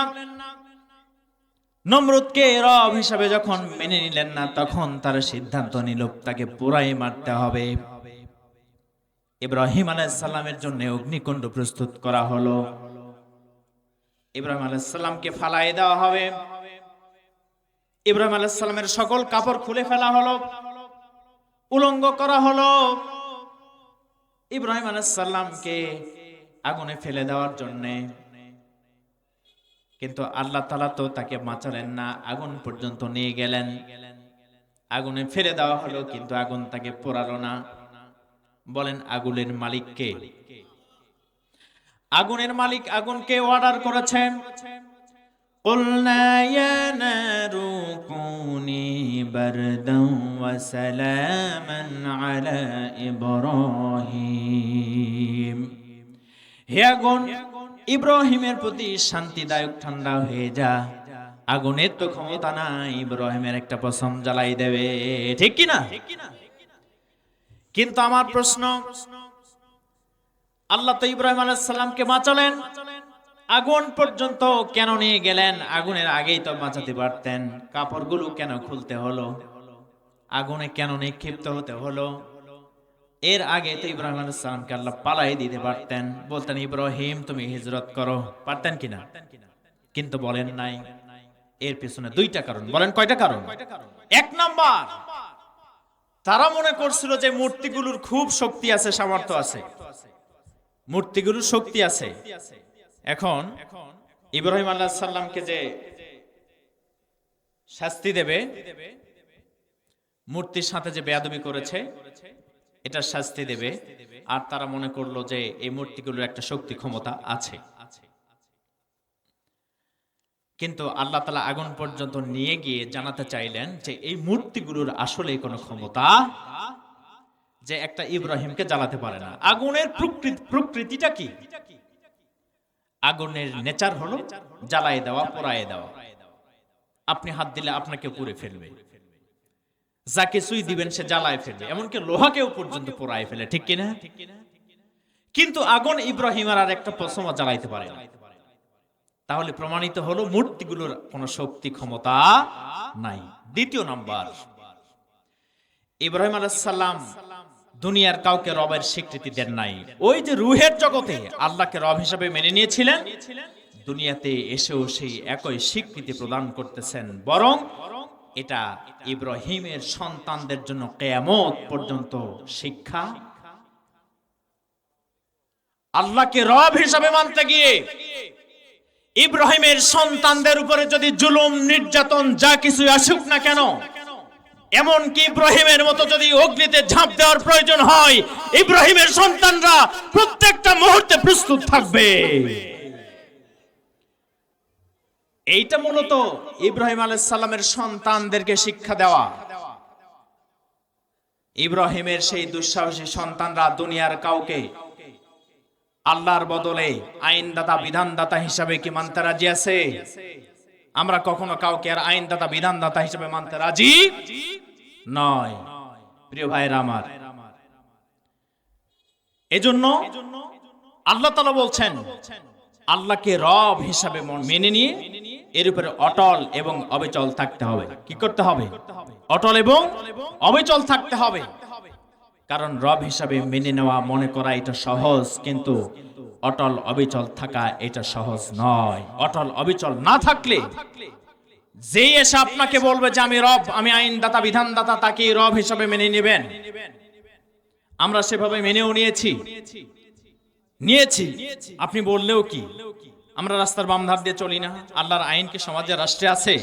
Speaker 1: নমরুদকে রব হিসাবে যখন মেনে নিলেন না, তখন তারা সিদ্ধান্ত নিল তাকে পুরাই মারতে হবে। ইব্রাহিম আলাইহিস সালামের জন্য অগ্নিকুণ্ড প্রস্তুত করা হলো। ইব্রাহিম আলাইহিস সালামকে ফালাই দেওয়া হবে। ইব্রাহিম আলাইহিস সালামের সকল কাপড় খুলে ফেলা হলো, উলঙ্গ করা হলো। ইব্রাহিম আলাইহিস সালামকে আগুনে ফেলে দেওয়ার জন্য, কিন্তু আল্লাহ তাআলা তো তাকে বাঁচালেন না, আগুন পর্যন্ত নিয়ে গেলেন। আগুনে ফেলে দেওয়া হলো, কিন্তু আগুন তাকে পোড়ালো না। বলেন আগুনের মালিক কে? আগুনের মালিক আগুনকে অর্ডার করেছেন, কুলনা ইয়া নারু কুনি বারদান ওয়া সালামান আলা ইব্রাহিম। হে আগুন, ইব্রাহিমের প্রতি শান্তিদায়ক ঠান্ডা হয়ে যা। আগুনের তো ক্ষমতা নাই ইব্রাহিমের একটা পশম জ্বালাই দেবে, ঠিক কি না? কিন্তু আমার প্রশ্ন, আল্লাহ তো ইব্রাহিম আলাইহিস সালামকে বাঁচালেন, আগুন পর্যন্ত কেন নিয়ে গেলেন? আগুনের আগেই তো বাঁচাতে পারতেন। কাপড়গুলো কেন খুলতে হলো? আগুনে কেন নিক্ষিপ্ত হতে হলো? এর আগে তো ইব্রাহিম আলাইহিস সালামকে আল্লাহ পালাই দিতে পারতেন, বলতেন ইব্রাহিম তুমি হিজরত করো, পারতেন কিনা? কিন্তু বলেন নাই। এর পিছনে দুইটা কারণ। বলেন কয়টা কারণ? এক নাম্বার, তারা মনে করছিল যে মূর্তিগুলোর খুব শক্তি আছে, সামর্থ্য আছে, মূর্তিগুলোর শক্তি আছে। এখন ইব্রাহিম আলাইহিস সালামকে যে শাস্তি দেবে, মূর্তির সাথে যে বেয়াদবি করেছে এটা শাস্তি দেবে, আর তারা মনে করলো যে এই মূর্তিগুলোর একটা শক্তি ক্ষমতা আছে। কিন্তু আল্লাহ তাআলা আগুন পর্যন্ত নিয়ে গিয়ে জানাতে চাইলেন যে এই মূর্তিগুলোর আসলে কোনো ক্ষমতা, যে একটা ইব্রাহিমকে জ্বালাতে পারে না। আগুনের প্রকৃতিটা কি? আগুনের নেচার হলো জ্বালায় দেওয়া, পোড়ায় দেওয়া। আপনি হাত দিলে আপনাকে পুড়ে ফেলবে, যাকে সুই দিবেন সে জ্বালায় ফেলবে, এমনকি লোহাকেও পর্যন্ত পোড়ায় ফেলে, ঠিক কিনা? কিন্তু আগুন ইব্রাহিমের আর একটা পশম জ্বালাইতে পারে না। তাহলে প্রমাণিত হলো মূর্তিগুলোর কোনো শক্তি ক্ষমতা নাই। দ্বিতীয় নাম্বার, ইব্রাহিম আলাইহিস সালাম দুনিয়ার কাউকে রবের স্বীকৃতি দেন নাই। ওই যে রূহের জগতে আল্লাহকে রব হিসেবে মেনে নিয়েছিলেন, দুনিয়াতে এসেও সেই একই স্বীকৃতি প্রদান করতেছেন। বরং এটা ইব্রাহিমের সন্তানদের জন্য কিয়ামত পর্যন্ত শিক্ষা। আল্লাহকে রব হিসেবে মানতে গিয়ে ইব্রাহিমের সন্তানদের উপরে যদি জুলুম নির্যাতন যা কিছু আসুক না কেন, এমনকি ইব্রাহিমের মতো যদি অগ্নিতে ঝাঁপ দেওয়ার প্রয়োজন হয়, ইব্রাহিমের সন্তানরা প্রত্যেকটা মুহূর্তে প্রস্তুত থাকবে। এইটা মূলত ইব্রাহিম আলাইহিস সালামের সন্তানদেরকে শিক্ষা দেওয়া। ইব্রাহিমের সেই দুঃসাহসী সন্তানরা দুনিয়ার কাউকে আল্লাহর বদলে আইনদাতা বিধানদাতা হিসাবে কি মানতে রাজি আছে? আমরা কখনো কাউকে আর আইনদাতা বিধানদাতা হিসাবে মানতে রাজি নয়। প্রিয় ভাইরা আমার, এজন্য আল্লাহ তাআলা বলছেন আল্লাহকে রব হিসাবে মেনে নিয়ে এর উপরে অটল এবং অবিচল থাকতে হবে। কি করতে হবে? অটল এবং অবিচল থাকতে হবে। কারণ রব হিসাবে মেনে নেওয়া, মনে করা এটা সহজ, কিন্তু অটল অবিচল থাকা এটা সহজ নয়। অটল অবিচল না থাকলে যেই এসে আপনাকে বলবে যে আমি রব, আমি আইনদাতা বিধানদাতা, তাকে রব হিসাবে মেনে নেবেন। আমরা সেভাবে মেনেও নিয়েছি। আপনি বললেও কি, আমরা রাস্তার বাম ধার দিয়ে চলি না? আল্লাহর আইন কি সমাজে, রাষ্ট্রে আছে?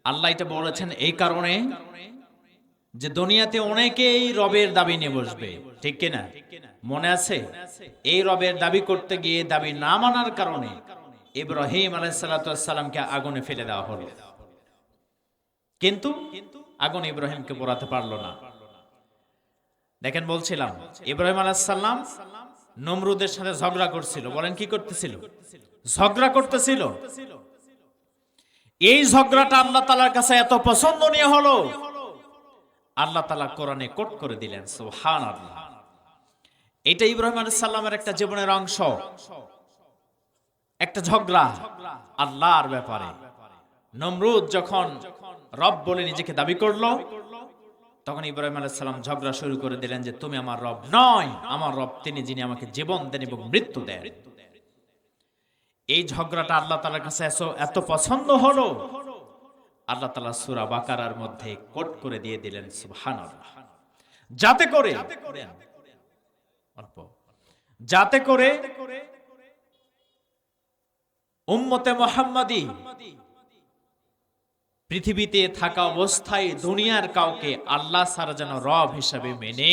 Speaker 1: আল্লাহ এটা বলেছেন এই কারণে যে দুনিয়াতে অনেকেই রবের দাবি নিয়ে বসবে, ঠিক কিনা? মনে আছে এই রবের দাবি করতে গিয়ে দাবি না মানার কারণে ইব্রাহিম আলাইহিস সালামকে আগুনে ফেলে দেওয়া হলো, কিন্তু আগুন ইব্রাহিমকে পোড়াতে পারলো না। দেখেন, বলছিলাম ইব্রাহিম আলাইহিস সালাম নমরুদের সাথে ঝগড়া করছিল। বলেন কি করতেছিল? ঝগড়া করতেছিল। এই ঝগড়াটা আল্লাহ তাআলার কাছে এত পছন্দনীয় হলো, আল্লাহ তাআলা কোরআনে কোট করে দিলেন, সুবহানাল্লাহ। এটা ইব্রাহিম আলাইহিস সালামের একটা জীবনের অংশ, একটা ঝগড়া আল্লাহর ব্যাপারে। নমরুদ যখন রব বলে নিজেকে দাবি করলো, তখন ইব্রাহিম আলাইহিস সালাম ঝগড়া শুরু করে দিলেন যে তুমি আমার রব নয়, আমার রব তিনি যিনি আমাকে জীবন দেন এবং মৃত্যু দেন। এই ঝগড়াটা আল্লাহ তাআলার কাছে এত পছন্দ হলো, আল্লাহ তাআলা সূরা বাকারার মধ্যে কোট করে দিয়ে দিলেন, সুবহানাল্লাহ। যাতে করে উম্মতে মুহাম্মাদি পৃথিবীতে থাকা অবস্থায় দুনিয়ার কাউকে আল্লাহ ছাড়া যেন রব হিসাবে মেনে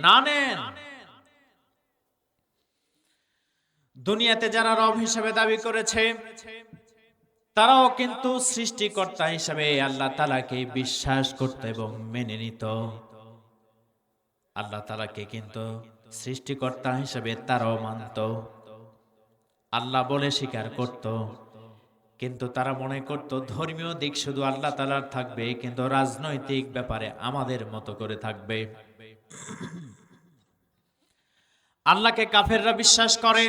Speaker 1: না নেন। দুনিয়াতে যারা রব হিসাবে দাবি করেছে, তারাও কিন্তু সৃষ্টিকর্তা হিসাবে আল্লাহ তাআলাকে বিশ্বাস করত এবং মেনে নিত। আল্লাহ তাআলাকে কিন্তু সৃষ্টিকর্তা হিসাবে তারাও মানত, আল্লাহ বলে স্বীকার করত। কিন্তু তারা মনে করত ধর্মীয় দিক শুধু আল্লাহ তাআলার থাকবে, কিন্তু রাজনৈতিক ব্যাপারে আমাদের মতো করে থাকবে। আল্লাহকে কাফেররা বিশ্বাস করে,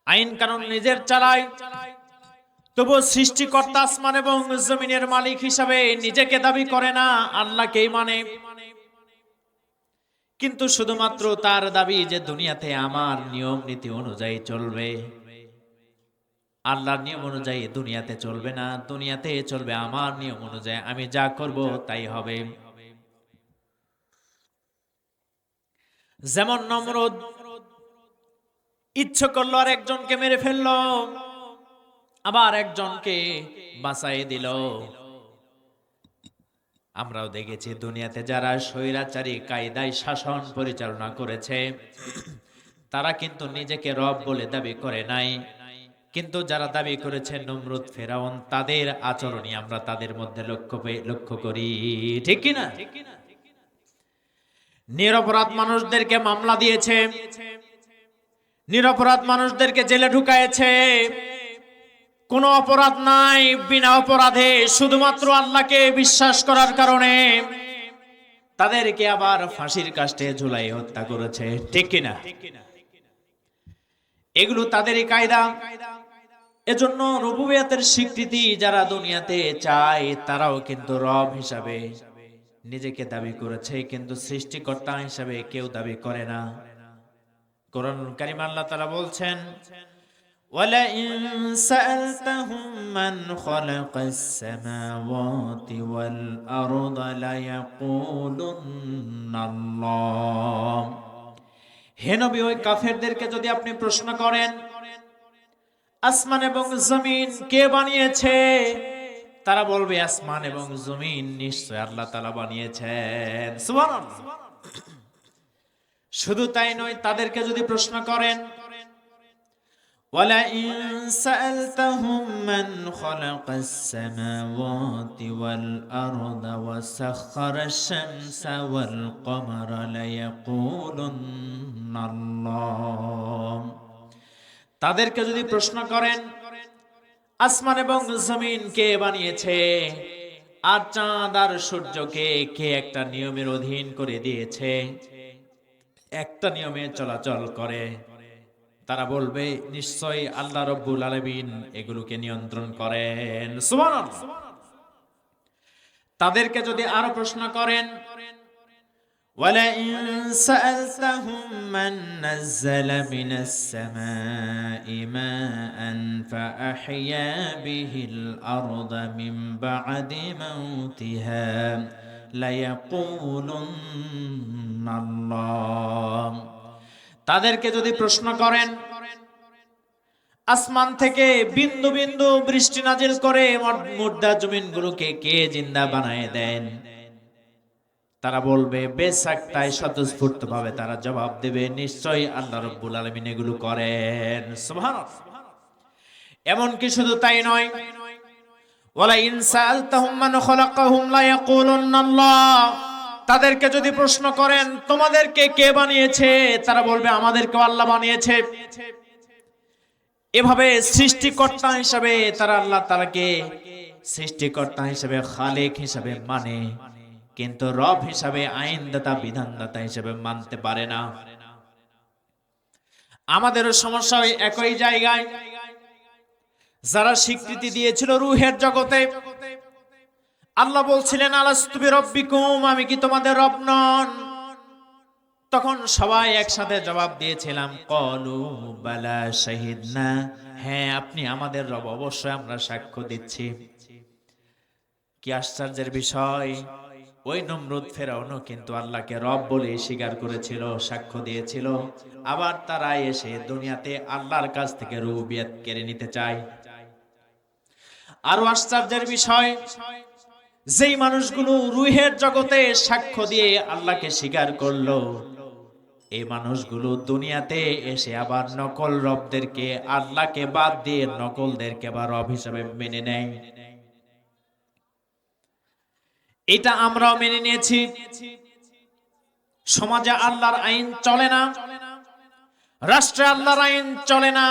Speaker 1: আইন কানুন নিজের চালায়, তবু সৃষ্টিকর্তা আসমান এবং জমিনের মালিক হিসাবে নিজেকে দাবি করে না, আল্লাহকেই মানে। কিন্তু শুধুমাত্র তার দাবি যে দুনিয়াতে আমার নিয়ম নীতি অনুযায়ী চলবে, আল্লাহর নিয়ম অনুযায়ী দুনিয়াতে চলবে না, দুনিয়াতে চলবে আমার নিয়ম অনুযায়ী, আমি যা করব তাই হবে। যেমন নমরুদ ইচ্ছে করলো আর একজনকে মেরে ফেললো, আবার একজনকে বাঁচাই দিল। আমরাও দেখেছি দুনিয়াতে যারা স্বৈরাচারী কায়দায় শাসন পরিচালনা করেছে, তারা কিন্তু নিজেকে রব বলে দাবি করে নাই, কিন্তু যারা দাবি করেছে নমরুদ, ফেরাউন, তাদের আচরণই আমরা তাদের মধ্যে লক্ষ্য করি, ঠিক কিনা? নিরপরাধ মানুষদেরকে মামলা দিয়েছে, নিরপরাধ মানুষদেরকে জেলে ঢুকায়েছে, কোনো অপরাধ নাই, বিনা অপরাধে শুধুমাত্র আল্লাহকে বিশ্বাস করার কারণে তাদেরকে আবার ফাঁসির কাস্টে ঝুলাই হত্যা করেছে, ঠিক কিনা? এগুলো তাদেরই কায়দা। এজন্য রুবুবিয়তের স্বীকৃতি যারা দুনিয়াতে চায়, তারাও কিন্তু রব হিসাবে নিজেকে দাবি করেছে, কিন্তু সৃষ্টিকর্তা হিসাবে কেউ দাবি করে না। কোরআন কারীম আল্লাহ তাআলা বলছেন, ওয়ালা ইন সাআলতাহুম মান খালাকাস সামাওয়াতি ওয়াল আরদা লা ইয়াকুলুন্নাল্লাহ। হে নবী, ওই কাফেরদেরকে যদি আপনি প্রশ্ন করেন আসমান এবং জমিন কে বানিয়েছে? তারা বলবে আসমান এবং জমিন নিশ্চয় আল্লাহ তাআলা বানিয়েছেন। সুবহানাল্লাহ। শুধু তাই নয়, তাদেরকে যদি প্রশ্ন করেন وَلَئِن سَأَلْتَهُم مَّنْ خَلَقَ السَّمَاوَاتِ وَالْأَرْضَ وَسَخَّرَ الشَّمْسَ وَالْقَمَرَ لَيَقُولُنَّ اللَّهُ। তাদেরকে যদি প্রশ্ন করেন আসমান এবং জমিন কে বানিয়েছে, আর চাঁদ আর সূর্যকে কে একটা নিয়মের অধীন করে দিয়েছে, একটা নিয়মে চলাচল করে, তারা বলবে নিশ্চয়ই আল্লাহ রাব্বুল আলামিন এগুলোকে নিয়ন্ত্রণ করেন। সুবহানাল্লাহ। তাদেরকে যদি আরো প্রশ্ন করেন وَلَئِن سَأَلْتَهُم مَّن نَّزَّلَ مِنَ السَّمَاءِ مَاءً فَأَحْيَا بِهِ الْأَرْضَ مِن بَعْدِ مَوْتِهَا لَيَقُولُنَّ اللَّهُ। তাদেরকে যদি প্রশ্ন করেন আসমান থেকে বিন্দু বিন্দু বৃষ্টি নাজিল করে মুর্দা জমিনগুলোকে কে জিন্দা বানায় দেন, তারা বলবে বেসাক্তায় স্বতঃস্ফূর্তভাবে তারা জবাব দেবে নিশ্চয়ই আল্লাহ রাব্বুল আলামিন এগুলো করেন। সুবহানাল্লাহ। এমনকি শুধু তাই নয়, ওয়ালা ইন সাআলতাহুম মান খালাকাহুম লা ইয়াকুলুন্না আল্লাহ। তাদেরকে যদি প্রশ্ন করেন তোমাদেরকে কে বানিয়েছে, তারা বলবে আমাদেরকেও আল্লাহ বানিয়েছে। এভাবে সৃষ্টিকর্তা হিসাবে তারা আল্লাহ তাআলাকে সৃষ্টিকর্তা হিসাবে, খালেক হিসাবে মানে, কিন্তু রব হিসাবে, আইনদাতা, বিধানদাতা হিসাবে মানতে পারে না। আমাদেরও সমস্যা হয় একই জায়গায়। যারা স্বীকৃতি দিয়েছিল রূহের জগতে, আল্লাহ বলছিলেন আলাস্তু বিরাব্বিকুম, আমি কি তোমাদের রব নন? তখন সবাই একসাথে জবাব দিয়েছিলাম ক্বালু বালা শাহিদনা, হ্যাঁ আপনি আমাদের রব, অবশ্যই আমরা সাক্ষ্য দিচ্ছি। কি আশ্চর্যের বিষয়, ওই নমরুদ ফেরাউনও কিন্তু আল্লাহকে রব বলে স্বীকার করেছিল, সাক্ষ্য দিয়েছিল। আবার তারা এসে দুনিয়াতে আল্লাহর কাছ থেকে রুবিয়ত কেড়ে নিতে চায়। আরো আশ্চর্যের বিষয়, যেই মানুষগুলো রূহের জগতে সাক্ষ্য দিয়ে আল্লাহকে স্বীকার করলো, এই মানুষগুলো দুনিয়াতে এসে আবার নকল রবদেরকে, আল্লাহকে বাদ দিয়ে নকলদেরকে আবার রব হিসেবে মেনে নেয়। এটা আমরাও মেনে নিয়েছি। সমাজে আল্লাহর আইন চলে না, রাষ্ট্রে আল্লাহর আইন চলে না।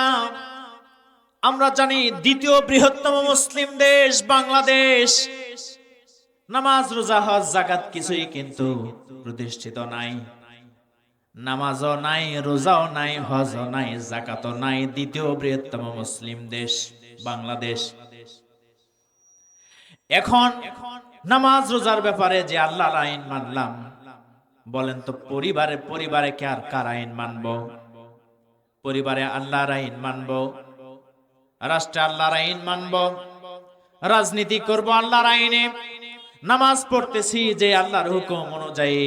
Speaker 1: আমরা জানি দ্বিতীয় বৃহত্তম মুসলিম দেশ বাংলাদেশ, নামাজ রোজা হজ যাকাত কিছুই কিন্তু প্রতিষ্ঠিত নাই। নামাজও নাই, রোজাও নাই, হজও নাই, যাকাতও নাই। দ্বিতীয় বৃহত্তম মুসলিম দেশ বাংলাদেশ। এখন নামাজ রোজার ব্যাপারে যে আল্লাহর আইন মানলাম, বলেন তো পরিবারে পরিবারে কে আর কার আইন মানব? পরিবারে আল্লাহর আইন মানব, রাষ্ট্রে আল্লাহর আইন মানব, রাজনীতি করব আল্লাহর আইনে, নামাজ পড়তেছি যে আল্লাহর হুকুম অনুযায়ী,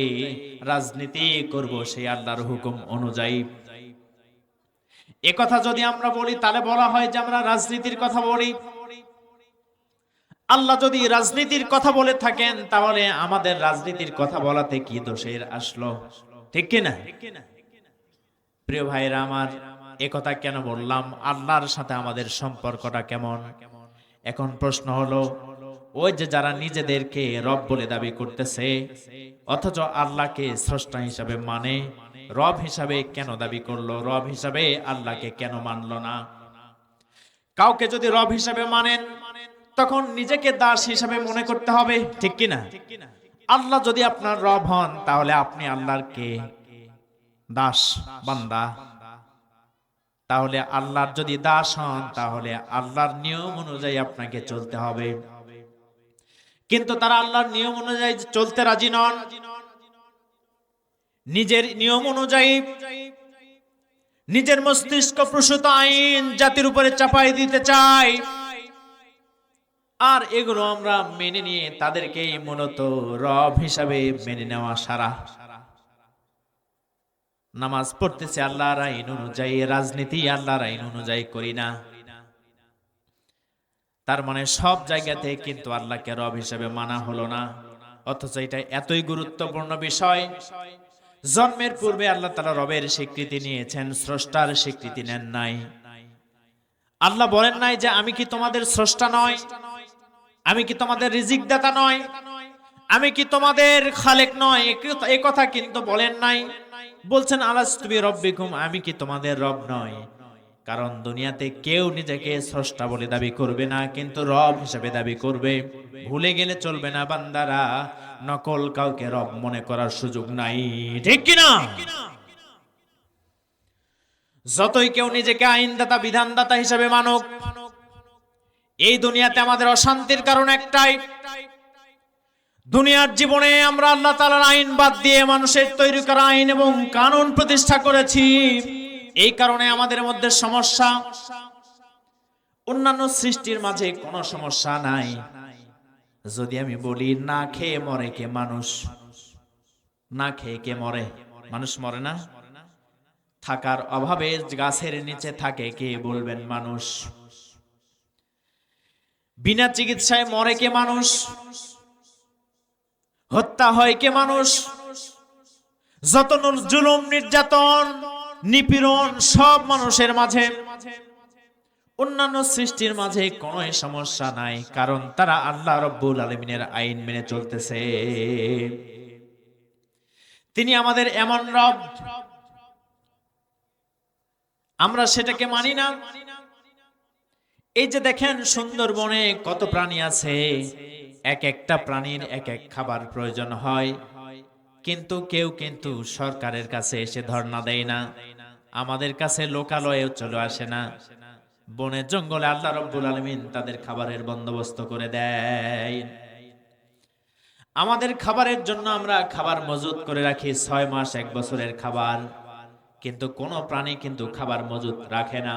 Speaker 1: রাজনীতি করব সেই আল্লাহর হুকুম অনুযায়ী। এ কথা যদি আমরা বলি তাহলে বলা হয় যে আমরা রাজনীতির কথা বলি। আল্লাহ যদি রাজনীতির কথা বলে থাকেন তাহলে আমাদের রাজনীতির কথা বলাতে কি দোষের আসলো? ঠিক কিনা? প্রিয় ভাইরা আমার, একথা কেন বললাম? আল্লাহর সাথে আমাদের সম্পর্কটা কেমন? এখন প্রশ্ন হলো, ওই যে যারা নিজেদেরকে রব বলে দাবি করতেছে অথচ আল্লাহকে স্রষ্টা হিসাবে মানে, রব হিসাবে কেন দাবি করলো? রব হিসাবে আল্লাহকে কেন মানলো না? কাউকে যদি রব হিসাবে মানেন তখন নিজেকে দাস হিসাবে মনে করতে হবে, ঠিক কিনা? আল্লাহ যদি আপনার রব হন তাহলে আপনি আল্লাহর কে? দাস, বান্দা। তাহলে আল্লাহর যদি দাস হন তাহলে আল্লাহর নিয়ম অনুযায়ী আপনাকে চলতে হবে। কিন্তু তারা আল্লাহর নিয়ম অনুযায়ী চলতে রাজি নন, নিজের নিয়ম অনুযায়ী নিজের মস্তিষ্ক প্রসূত আইন জাতির উপরে চাপাই দিতে চায়। আর এগুলো আমরা মেনে নিয়ে তাদেরকেই মূলত রব হিসাবে মেনে নেওয়া সারা। নামাজ পড়তেছে আল্লাহর আইন অনুযায়ী, রাজনীতি আল্লাহর আইন অনুযায়ী করি না। তার মানে সব জায়গাতে কিন্তু আল্লাহকে রব হিসেবে মানা হলো না। অথচ এটা এতই গুরুত্বপূর্ণ বিষয়। জন্মের পূর্বে আল্লাহ তাআলা রবের স্বীকৃতি নিয়েছেন, স্রষ্টার স্বীকৃতি নেন নাই। আল্লাহ বলেন নাই যে আমি কি তোমাদের স্রষ্টা নয়, আমি কি তোমাদের রিজিক দাতা নয়, আমি কি তোমাদের খালেক নয়, এ কথা কিন্তু বলেন নাই। বলছেন আলাস্তু বিরব্বিকুম, আমি কি তোমাদের রব নয়। কারণ দুনিয়াতে কেউ নিজেকে স্রষ্টা বলে দাবি করবে না, কিন্তু রব হিসেবে দাবি করবে। ভুলে গেলে চলবে না বান্দারা, নকল কাউকে রব মনে করার সুযোগ নাই, ঠিক কিনা? যতই কেউ নিজেকে আইনদাতা বিধানদাতা হিসেবে মানুক, এই দুনিয়াতে আমাদের অশান্তির কারণ একটাই। দুনিয়ার জীবনে আমরা আল্লাহ তাআলার আইন বাদ দিয়ে মানুষের তৈরি করা আইন এবং কানুন প্রতিষ্ঠা করেছি। এই কারণে আমাদের মধ্যে সমস্যা। অন্যান্য সৃষ্টির মাঝে কোনো সমস্যা নাই। যদি আমি বলি না খেয়ে মরে কে মানুষ, না খেয়ে কে মরে? মানুষ মরে না? থাকার অভাবে গাছের নিচে থাকে কে? বলবেন মানুষ। বিনা চিকিৎসায় মরে কে মানুষ? হত্যা হয় কে মানুষ? যত জুলুম নির্যাতন নিপীড়ন সব মানুষের মাঝে। অন্যান্য সৃষ্টির মাঝে কোনো সমস্যা নাই, কারণ তারা আল্লাহ রাব্বুল আলামিনের আইন মেনে চলতেছে। তিনি আমাদের এমন রব, আমরা সেটাকে মানি না। এই যে দেখেন সুন্দরবনে কত প্রাণী আছে, এক একটা প্রাণীর এক এক খাবার প্রয়োজন হয়, কিন্তু কেউ কিন্তু সরকারের কাছে এসে ধর্ণা দেয় না, আমাদের কাছে লোকালয়ে চলে আসে না। বনে জঙ্গলে আল্লাহ রাব্বুল আলামিন তাদের খাবারের বন্দোবস্ত করে দেয়। আমাদের খাবারের জন্য আমরা খাবার মজুত করে রাখি 6 মাস 1 বছরের খাবার, কিন্তু কোন প্রাণী কিন্তু খাবার মজুত রাখে না।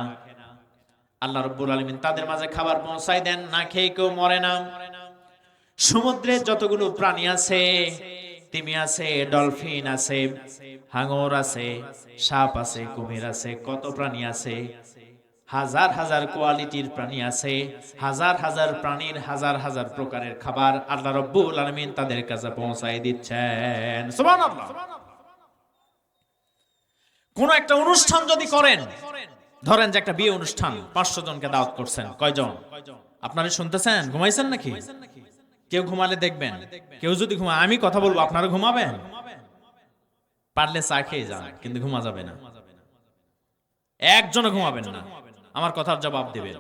Speaker 1: আল্লাহ রাব্বুল আলামিন তাদের মাঝে খাবার পৌঁছায় দেন, না খেয়ে কেউ মরে না। সমুদ্রে যতগুলো প্রাণী আছে, তিমি আছে, ডলফিন আছে, হাঙর আছে, সাপ আছে, কুমির আছে, কত প্রাণী আছে, হাজার হাজার কোয়ালিটির প্রাণী আছে, হাজার হাজার প্রাণীর হাজার হাজার প্রকারের খাবার আল্লাহ রাব্বুল আলামিন তাদের কাছে পৌঁছায় দিচ্ছেন। সুবহানাল্লাহ। কোন একটা অনুষ্ঠান যদি করেন, ধরেন যে একটা বিয়ে অনুষ্ঠান, 500 জনকে দাওয়াত করছেন, কয়জন? আপনারা শুনতেছেন? ঘুমাইছেন নাকি? কেউ ঘুমালে দেখবেন, কেউ যদি ঘুমায় আমি কথা বলবো, আপনারা ঘুমাবেন? পারলে চা খেয়ে যান, কিন্তু ঘুমা যাবে না। একজনও ঘুমাবেন না, আমার কথার জবাব দিবেন।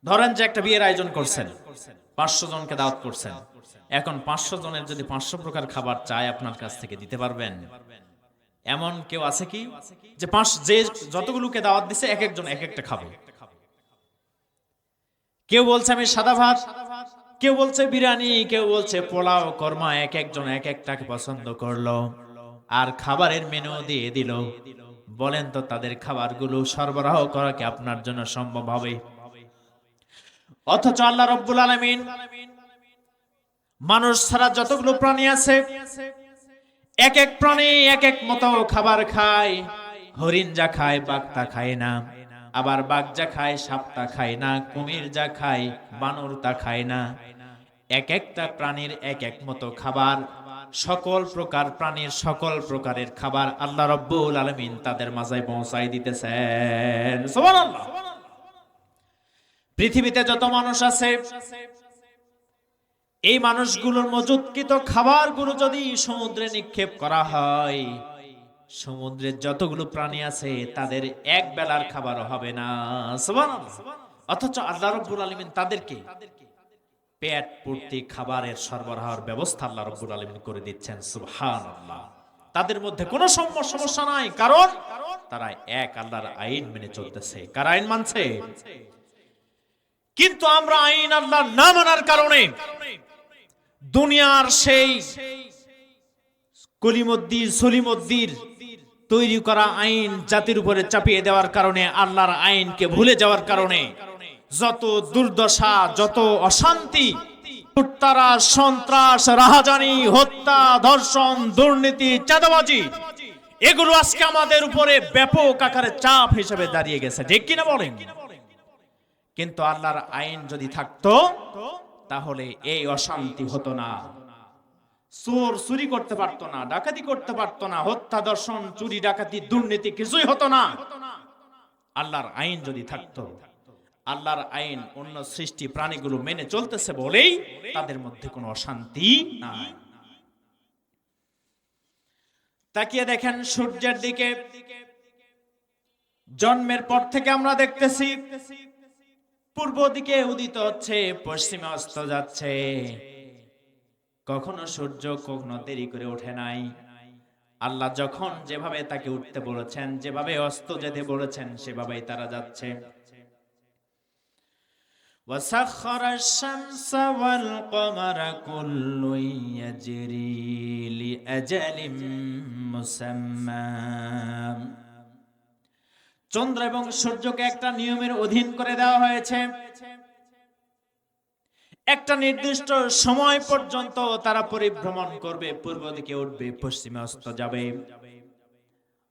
Speaker 1: ধরেন যে একটা বিয়ের আয়োজন করছেন, 500 জনকে দাওয়াত করছেন, এখন 500 জনের যদি 500 প্রকার খাবার চায় আপনার কাছ থেকে দিতে পারবেন? এমন কেউ আছে কি যে যে যতগুলোকে দাওয়াত দিছে এক একজন এক একটা খাবে? কেউ বলছে আমি সাদা ভাত, কেউ বলছে বিরিয়ানি, কেউ বলছে পোলাও কর্মা, এক একজন এক একটাকে পছন্দ করলো আর খাবারের মেনু দিয়ে দিল। বলেন তো তাদের খাবারগুলো সরবরাহ করা কি আপনার জন্য সম্ভব হবে? অথচ আল্লাহ রাব্বুল আলামিন মানুষ ছাড়া যতগুলো প্রাণী আছে এক এক প্রাণী এক এক মতো খাবার খায়। হরিণ যা খায় বাঘ তা খায় না, আবার বাঘ যা খায় সাপ তা খায় না, কুমির যা খায় বানর তা খায় না। এক একটা প্রাণীর এক এক মতো খাবার, সকল প্রকার প্রাণীর সকল প্রকারের খাবার আল্লাহ রাব্বুল আলামিন তাদের মাঝে পৌঁছায় দিতেছেন। সুবহানাল্লাহ। পৃথিবীতে যত মানুষ আছে এই মানুষগুলোর মজুদকৃত খাবারগুলো যদি সমুদ্রে নিক্ষেপ করা হয়, সমুদ্রের যতগুলো প্রাণী আছে তাদের এক বেলার খাবার হবে না। সুবহানাল্লাহ। অথচ আল্লাহ রাব্বুল আলামিন তাদেরকে পেট পূর্তি খাবারের সরবরাহের ব্যবস্থা আল্লাহ রাব্বুল আলামিন করে দিচ্ছেন। সুবহানাল্লাহ। তাদের মধ্যে কোনো সমস্যা নাই, কারণ তারা এক আল্লাহর আইন মেনে চলতেছে। কার আইন মানছে? কিন্তু আমরা আইন আল্লাহ না মানার কারণে দুনিয়ার সেই কলিমুদ্দিন সলিমুদ্দিন তৈরি করা আইন জাতির উপরে চাপিয়ে দেওয়ার কারণে, আল্লাহর আইনকে ভুলে যাওয়ার কারণে যত দুর্দশা, যত অশান্তি, লুটতারা, সন্ত্রাস, রাহাজানি, হত্যা, ধর্ষণ, দুর্নীতি, চাঁদাবাজি, এগুলো আজকে আমাদের উপরে ব্যাপক আকারে চাপ হিসেবে দাঁড়িয়ে গেছে। ঠিক কিনা বলেন? কিন্তু আল্লাহর আইন যদি থাকতো তাহলে এই অশান্তি হতো না। চোর চুরি করতে পারতো না, ডাকাতি করতে পারতো না, হত্যা দর্শন চুরি ডাকাতি দুর্নীতি কিছুই হতো না। আল্লাহর আইন যদি থাকতো, আল্লাহর আইন অন্য সৃষ্টি প্রাণীগুলো মেনে চলতেছে বলেই তাদের মধ্যে কোনো অশান্তি নাই। তাকিয়ে দেখেন সূর্যের দিকে, জন্মের পর থেকে আমরা দেখতেছি পূর্ব দিকে উদিত হচ্ছে, পশ্চিমে অস্ত যাচ্ছে। কখনো সূর্য কখনো দেরি করে ওঠে নাই। আল্লাহ যখন যেভাবে তাকে উঠতে বলেছেন, যেভাবে অস্ত যেতে বলেছেন, সেভাবেই তারা যাচ্ছে। وسخر الشمس والقمر كل يجري لأجل مسمى। চন্দ্র এবং সূর্যকে একটা নিয়মের অধীন করে দেওয়া হয়েছে। একটা নির্দিষ্ট সময় পর্যন্ত তারা পরিভ্রমণ করবে, পূর্ব দিকে উঠবে, পশ্চিমে অস্ত যাবে।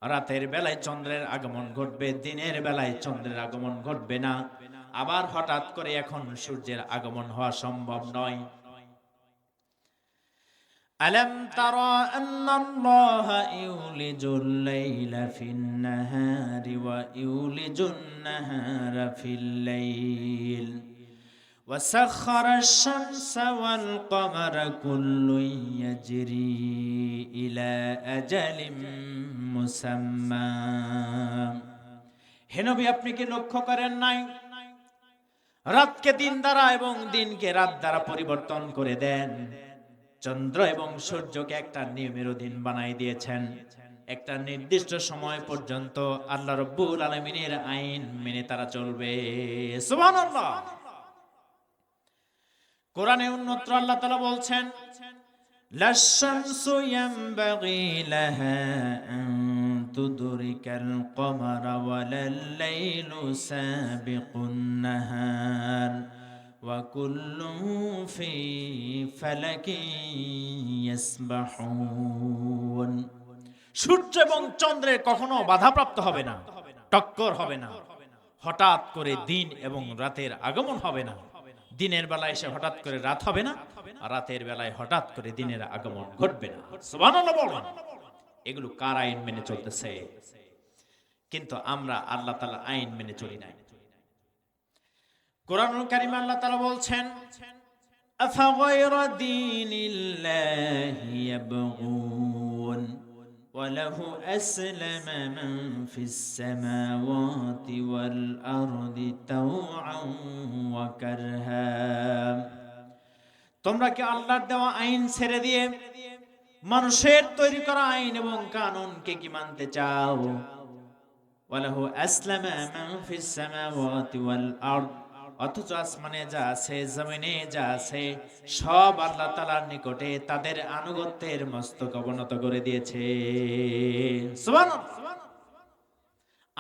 Speaker 1: রাতের বেলায় চন্দ্রের আগমন ঘটবে, দিনের বেলায় চন্দ্রের আগমন ঘটবে না। আবার হঠাৎ করে এখন সূর্যের আগমন হওয়া সম্ভব নয়। আলাম তারা আন্নাল্লাহা ইউলিজুল লাইলা ফিন-নাহারি ওয়া ইউলিজুন নাহারা ফিল-লাইল ওয়া সাখখারাশ শামসা ওয়াল কমারা কুল্লুন ইয়াজরি ইলা আজালিম মুসাম্মা। হে নবী, আপনি কি লক্ষ্য করেন নাই রাতকে দিন দ্বারা এবং দিনকে রাত দ্বারা পরিবর্তন করে দেন? চন্দ্র এবং সূর্যকে একটা নিয়মের অধীন বানাই দিয়েছেন। একটা নির্দিষ্ট সময় পর্যন্ত আল্লাহ রাব্বুল আলামিনের আইন মেনে তারা চলবে। সুবহানাল্লাহ। কোরআনে অন্যত্র আল্লাহ তাআলা বলছেন, লাশ-শামসু ইয়ানবাগি লাহা আন তুদরিকাল কমারা ওয়ালাল-লাইলু সাবিকুন নাহার ওয়া কুল্লুন ফি ফালাকিন ইয়াসবাহুন। সূর্য এবং চন্দ্রের কখনো বাধাপ্রাপ্ত হবে না, টক্কর হবে না। হঠাৎ করে দিন এবং রাতের আগমন হবে না। দিনের বেলায় এসে হঠাৎ করে রাত হবে না, আর রাতের বেলায় হঠাৎ করে দিনের আগমন ঘটবে না। সুবহানাল্লাহ বলুন। এগুলো কার আইন মেনে চলতেছে? কিন্তু আমরা আল্লাহ তাআলার আইন মেনে চলি না। কোরআনুল কারীমে আল্লাহ তাআলা বলছেন, আফাগায়রা দীনিল্লাহি ইয়াবগুন ওয়া লাহু আসলামা মান ফিস সামাওয়াতি ওয়াল আরদি তাওআন ওয়া কারহা। তোমরা কি আল্লাহর দেওয়া আইন ছেড়ে দিয়ে মানুষের তৈরি করা আইন এবং কানুনকে কি মানতে চাও? ওয়া লাহু আসলামা মান ফিস সামাওয়াতি ওয়াল আরদ, অথচ আসমানে যা আছে, জমিনে যা আছে, সব আল্লাহ তাআলার নিকটে তাদের আনুগত্যের মস্তক অবনত করে দিয়েছে। সুবহানাল্লাহ।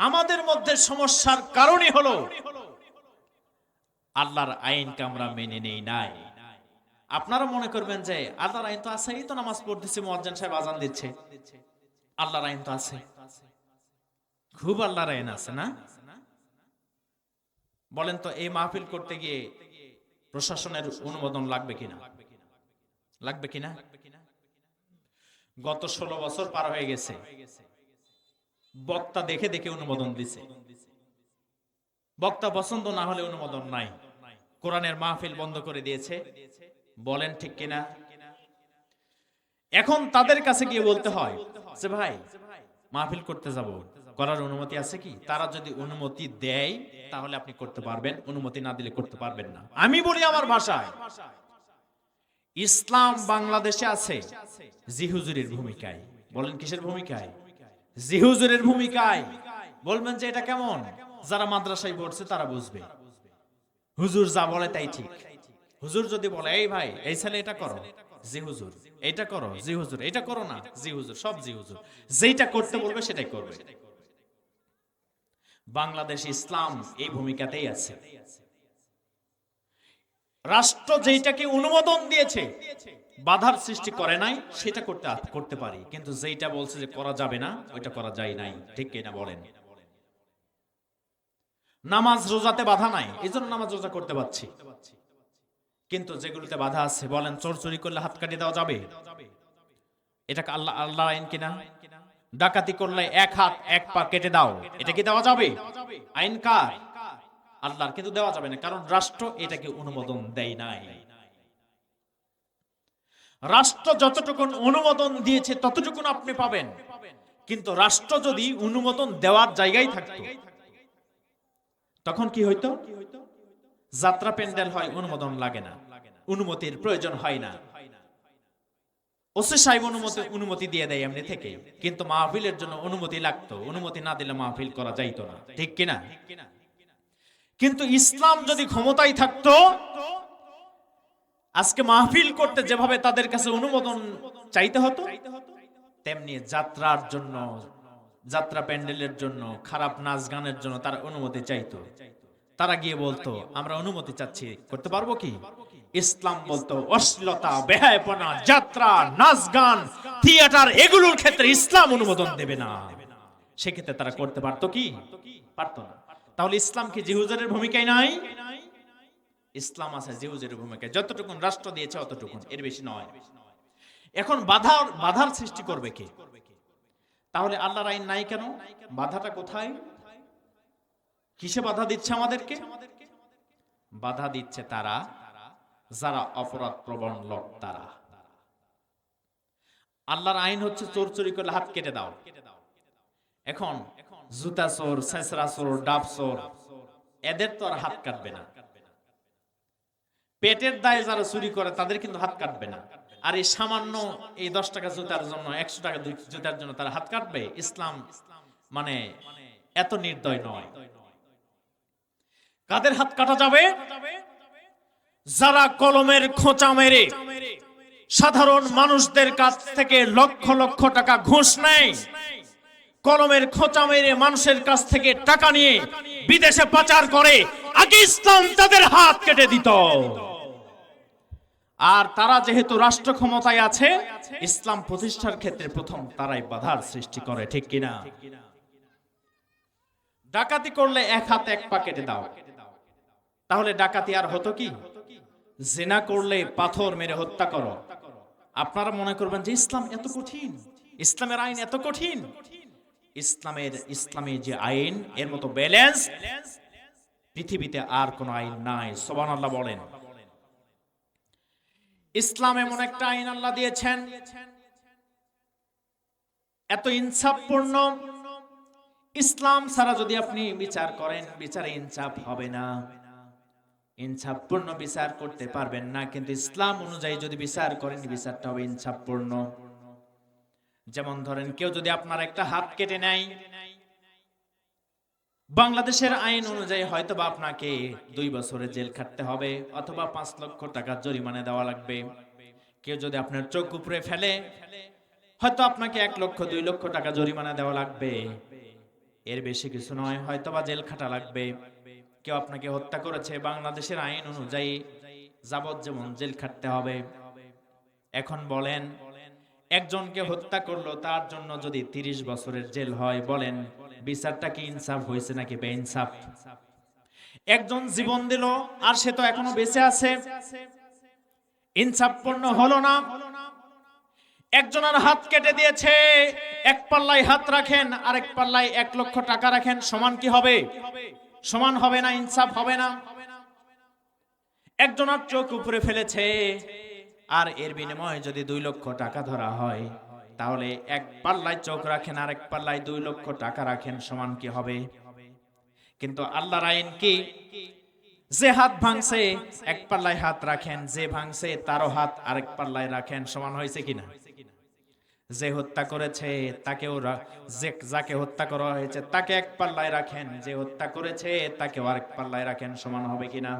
Speaker 1: আমাদের মধ্যে সমস্যার কারণই হলো আল্লাহর আইনকে আমরা মেনে নেই নাই। আপনারা মনে করবেন যে আল্লাহর আইন তো আছে, এই তো নামাজ পড়তেছি, মুয়াজ্জিন সাহেব আযান দিচ্ছে, আল্লাহর আইন তো আছে। খুব আল্লাহর আইন আছে না? বলেন তো, এই মাহফিল করতে গিয়ে প্রশাসনের অনুমোদন লাগবে কিনা? লাগবে কিনা? গত 16 বছর পার হয়ে গেছে, বক্তা দেখে দেখে অনুমোদন দিছে। বক্তা পছন্দ না হলে অনুমোদন নাই। কোরআনের মাহফিল বন্ধ করে দিয়েছে। বলেন ঠিক কিনা? এখন তাদের কাছে গিয়ে বলতে হয় যে ভাই, মাহফিল করতে যাব, করার অনুমতি আছে কি? তারা যদি অনুমতি দেয় তাহলে আপনি করতে পারবেন, অনুমতি না দিলে করতে পারবেন না। আমি বলি আমার ভাষায়, ইসলাম বাংলাদেশে আছে জি হুজুরের ভূমিকায়। বলেন কিসের ভূমিকায়? জি হুজুরের ভূমিকায়। বলবেন যে এটা কেমন? যারা মাদ্রাসায় পড়ছে তারা বুঝবে। হুজুর যা বলে তাই ঠিক। হুজুর যদি বলে এই ভাই এই ছেলে এটা করো, জি হুজুর। এটা করো, জি হুজুর। এটা করো না, জি হুজুর। সব জি হুজুর। যেটা করতে বলবে সেটাই করবে। বাংলাদেশ ইসলাম এই ভূমিকাতেই আছে। রাষ্ট্র যেটাকে অনুমোদন দিয়েছে, বাধার সৃষ্টি করে নাই, সেটা করতে পারি, কিন্তু যেটা বলছে যে করা যাবে না, ওইটা করা যায় নাই। ঠিক কিনা বলেন? নামাজ রোজাতে বাধা নাই, এই জন্য নামাজ রোজা করতে পারছি। কিন্তু যেগুলোতে বাধা আছে, বলেন চোর চুরি করলে হাত কাটিয়ে দেওয়া যাবে? এটা আল্লাহ আইন কিনা? ডাকাতি করলে এক হাত এক পা কেটে দাও, এটা কি দেওয়া যাবে? আইন কার? আল্লাহর। কিন্তু দেওয়া যাবে না, কারণ রাষ্ট্র এটাকে অনুমোদন দেয় নাই। রাষ্ট্র যতটুকুন অনুমোদন দিয়েছে ততটুকুন আপনি পাবেন। কিন্তু রাষ্ট্র যদি অনুমোদন দেওয়ার জায়গায় থাকতো, তখন কি হইতো? যাত্রা প্যান্ডেল হয়, অনুমোদন লাগে না, অনুমতির প্রয়োজন হয় না। ওসি সাহেব অনুমতি দিয়ে দেয় এমনি থেকে। কিন্তু মাহফিলের জন্য অনুমতি লাগতো, অনুমতি না দিলে মাহফিল করা যাইতো না, ঠিক কিনা? কিন্তু ইসলাম যদি ক্ষমতায় থাকতো, আজকে মাহফিল করতে যেভাবে তাদের কাছে অনুমোদন চাইতে হতো, তেমনি যাত্রার জন্য, যাত্রা প্যান্ডেলের জন্য, খারাপ নাচ গানের জন্য তারা অনুমতি চাইতো। তারা গিয়ে বলতো আমরা অনুমতি চাচ্ছি, করতে পারবো কি? ইসলাম বলতো অশ্লীলতা, বেহায়াপনা, যাত্রা, নাচ গান, থিয়েটার, এগুলোর ক্ষেত্রে ইসলাম অনুমোদন দেবে না। সেক্ষেত্রে তারা করতে পারতো কি? পারতো না। তাহলে ইসলাম কি জিহুজের ভূমিকায় নাই? ইসলাম আছে জিহুজের ভূমিকায়, যতটুকুন রাষ্ট্র দিয়েছে অতটুকুন, এর বেশি নয়। এখন বাধার সৃষ্টি করবে কে? তাহলে আল্লাহর আইন নাই কেন? বাধাটা কোথায়? কিসে বাধা দিচ্ছে আমাদেরকে? বাধা দিচ্ছে তারা যারা অপরাধ প্রবণ লোক। তারা, আল্লাহর আইন হচ্ছে চোর চুরি করলে হাত কেটে দাও। এখন জুতা চোর, ছেঁচড়া চোর, ডাব চোর, এদের তো আর হাত কাটবে না। পেটের দায়ে যারা চুরি করে তাদের কিন্তু হাত কাটবে না। আর এই সামান্য এই 10 টাকা জুতার জন্য, 100 টাকা জুতার জন্য তারা হাত কাটবে? ইসলাম মানে এত নির্দয় নয়। কাদের হাত কাটা যাবে? যারা কলমের খোঁচা মেরে সাধারণ মানুষদের কাছ থেকে লক্ষ লক্ষ টাকা ঘুষ নেয়, কলমের খোঁচা মেরে মানুষের কাছ থেকে টাকা নিয়ে বিদেশে পাচার করে, আগে ইসলাম তাদের হাত কেটে দিত। আর তারা যেহেতু রাষ্ট্র ক্ষমতায় আছে, ইসলাম প্রতিষ্ঠার ক্ষেত্রে প্রথম তারাই বাধার সৃষ্টি করে, ঠিক কিনা? ডাকাতি করলে এক হাত এক পা কেটে দাও, তাহলে ডাকাতি আর হতো কি? জিনা করলে পাথর মেরে হত্যা করো। আপনারা মনে করবেন যে ইসলাম এত কঠিন, ইসলামের আইন এত কঠিন। ইসলামের যে আইন, এর মতো ব্যালেন্স পৃথিবীতে আর কোন আইন নাই। সুবহানাল্লাহ বলেন। ইসলাম এমন একটা আইন আল্লাহ দিয়েছেন, এত ইনসাফপূর্ণ। ইসলাম ছাড়া যদি আপনি বিচার করেন, বিচারে ইনসাফ হবে না, ইনসাফপূর্ণ বিচার করতে পারবেন না। কিন্তু ইসলাম অনুযায়ী যদি বিচার করেন, বিচারটা হবে ইনসাফপূর্ণ। যেমন ধরেন, কেউ যদি আপনার একটা হাত কেটে নেয়, বাংলাদেশের আইন অনুযায়ী হয়তো বা আপনাকে 2 বছরের জেল খাটতে হবে, অথবা 5 লক্ষ টাকা জরিমানা দেওয়া লাগবে। কেউ যদি আপনার চোখ উপড়ে ফেলে, হয়তো আপনাকে 1 লক্ষ 2 লক্ষ টাকা জরিমানা দেওয়া লাগবে। এর বেশি কিছু নয়, হয়তো বা জেল খাটা লাগবে। কেউ আপনাকে হত্যা করেছে, বাংলাদেশের আইন অনুযায়ী যাবজ্জীবন জেল খাটতে হবে। এখন বলেন, একজনকে হত্যা করলো, তার জন্য যদি 30 বছরের জেল হয়, বলেন বিচারটা কি ইনসাফ হয়েছে নাকি বেইনসাফ? একজন জীবন দিল আর সে তো এখনো বেঁচে আছে, ইনসাফপূর্ণ হলো না। একজনের হাত কেটে দিয়েছে, এক পাল্লায় হাত রাখেন, আরেক পাল্লায় 1 লক্ষ টাকা রাখেন, সমান কি হবে? সমান হবে না, ইনসাফ হবে না। একজনের চোখ উপরে ফেলেছে, আর এর বিনিময়ে যদি 2 লক্ষ টাকা ধরা হয়, তাহলে এক পাল্লায় চোখ রাখেন, আরেক পাল্লায় 2 লক্ষ টাকা রাখেন, সমান কি হবে? কিন্তু আল্লাহর আইন কি? যে হাত ভাঙছে এক পাল্লায় হাত রাখেন, যে ভাঙছে তারও হাত আরেক পাল্লায় রাখেন, সমান হয়েছে কিনা? যে হত্যা করেছে তাকেও, যাকে হত্যা করা হয়েছে তাকে এক পাল্লায় রাখেন, যে হত্যা করেছে তাকেও আরেক পাল্লায় রাখেন, সমান হবে কিনা?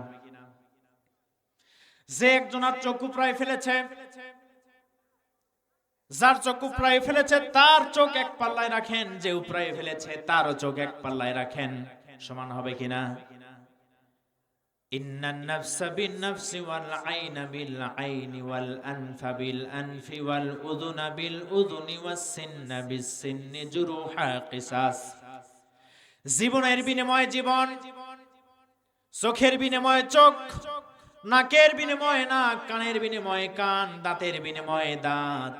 Speaker 1: যে একজনের চোখ উপড়ায় ফেলেছে, যার চোখ উপড়ায় ফেলেছে তার চোখ এক পাল্লায় রাখেন, যে উপড়ায় ফেলেছে তারও চোখ এক পাল্লায় রাখেন, সমান হবে কিনা? ইন্নান নাফসা বিন-নাফসি ওয়াল আইনা বিল-আইনি ওয়াল আনফা বিল-আনফি ওয়াল উযুনা বিল-উযুনি ওয়াস-সিন্না বিস-সিন্নি জুরুহা কিসাস। জীবনের বিনিময়ে জীবন, চোখের বিনিময়ে চোখ, নাকের বিনিময়ে নাক, কানের বিনিময়ে কান, দাঁতের বিনিময়ে দাঁত।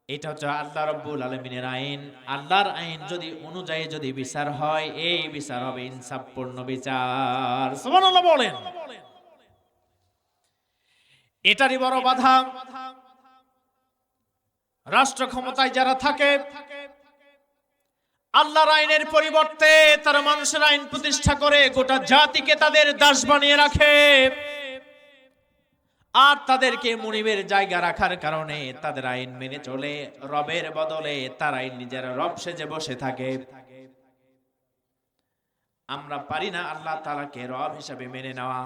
Speaker 1: এটা হচ্ছে আল্লাহ রাব্বুল আলামিনের আইন। আল্লাহর আইন যদি অনুযায়ী যদি বিচার হয়, এই বিচার হবে ইনসাফপূর্ণ বিচার। সুবহানাল্লাহ বলেন। এটারই বড় বাধা রাষ্ট্র ক্ষমতায় যারা থাকে, আল্লাহর আইনের পরিবর্তে তারা মানুষের আইন প্রতিষ্ঠা করে গোটা জাতিকে তাদের দাস বানিয়ে রাখে। আর তাদেরকে মুনিবের জায়গা রাখার কারণে তাদের আইন মেনে চলে, রবের বদলে তারাই নিজেরা রব সেজে বসে থাকে। আমরা পারি না আল্লাহ তাআলাকে রব হিসেবে মেনে নেওয়া।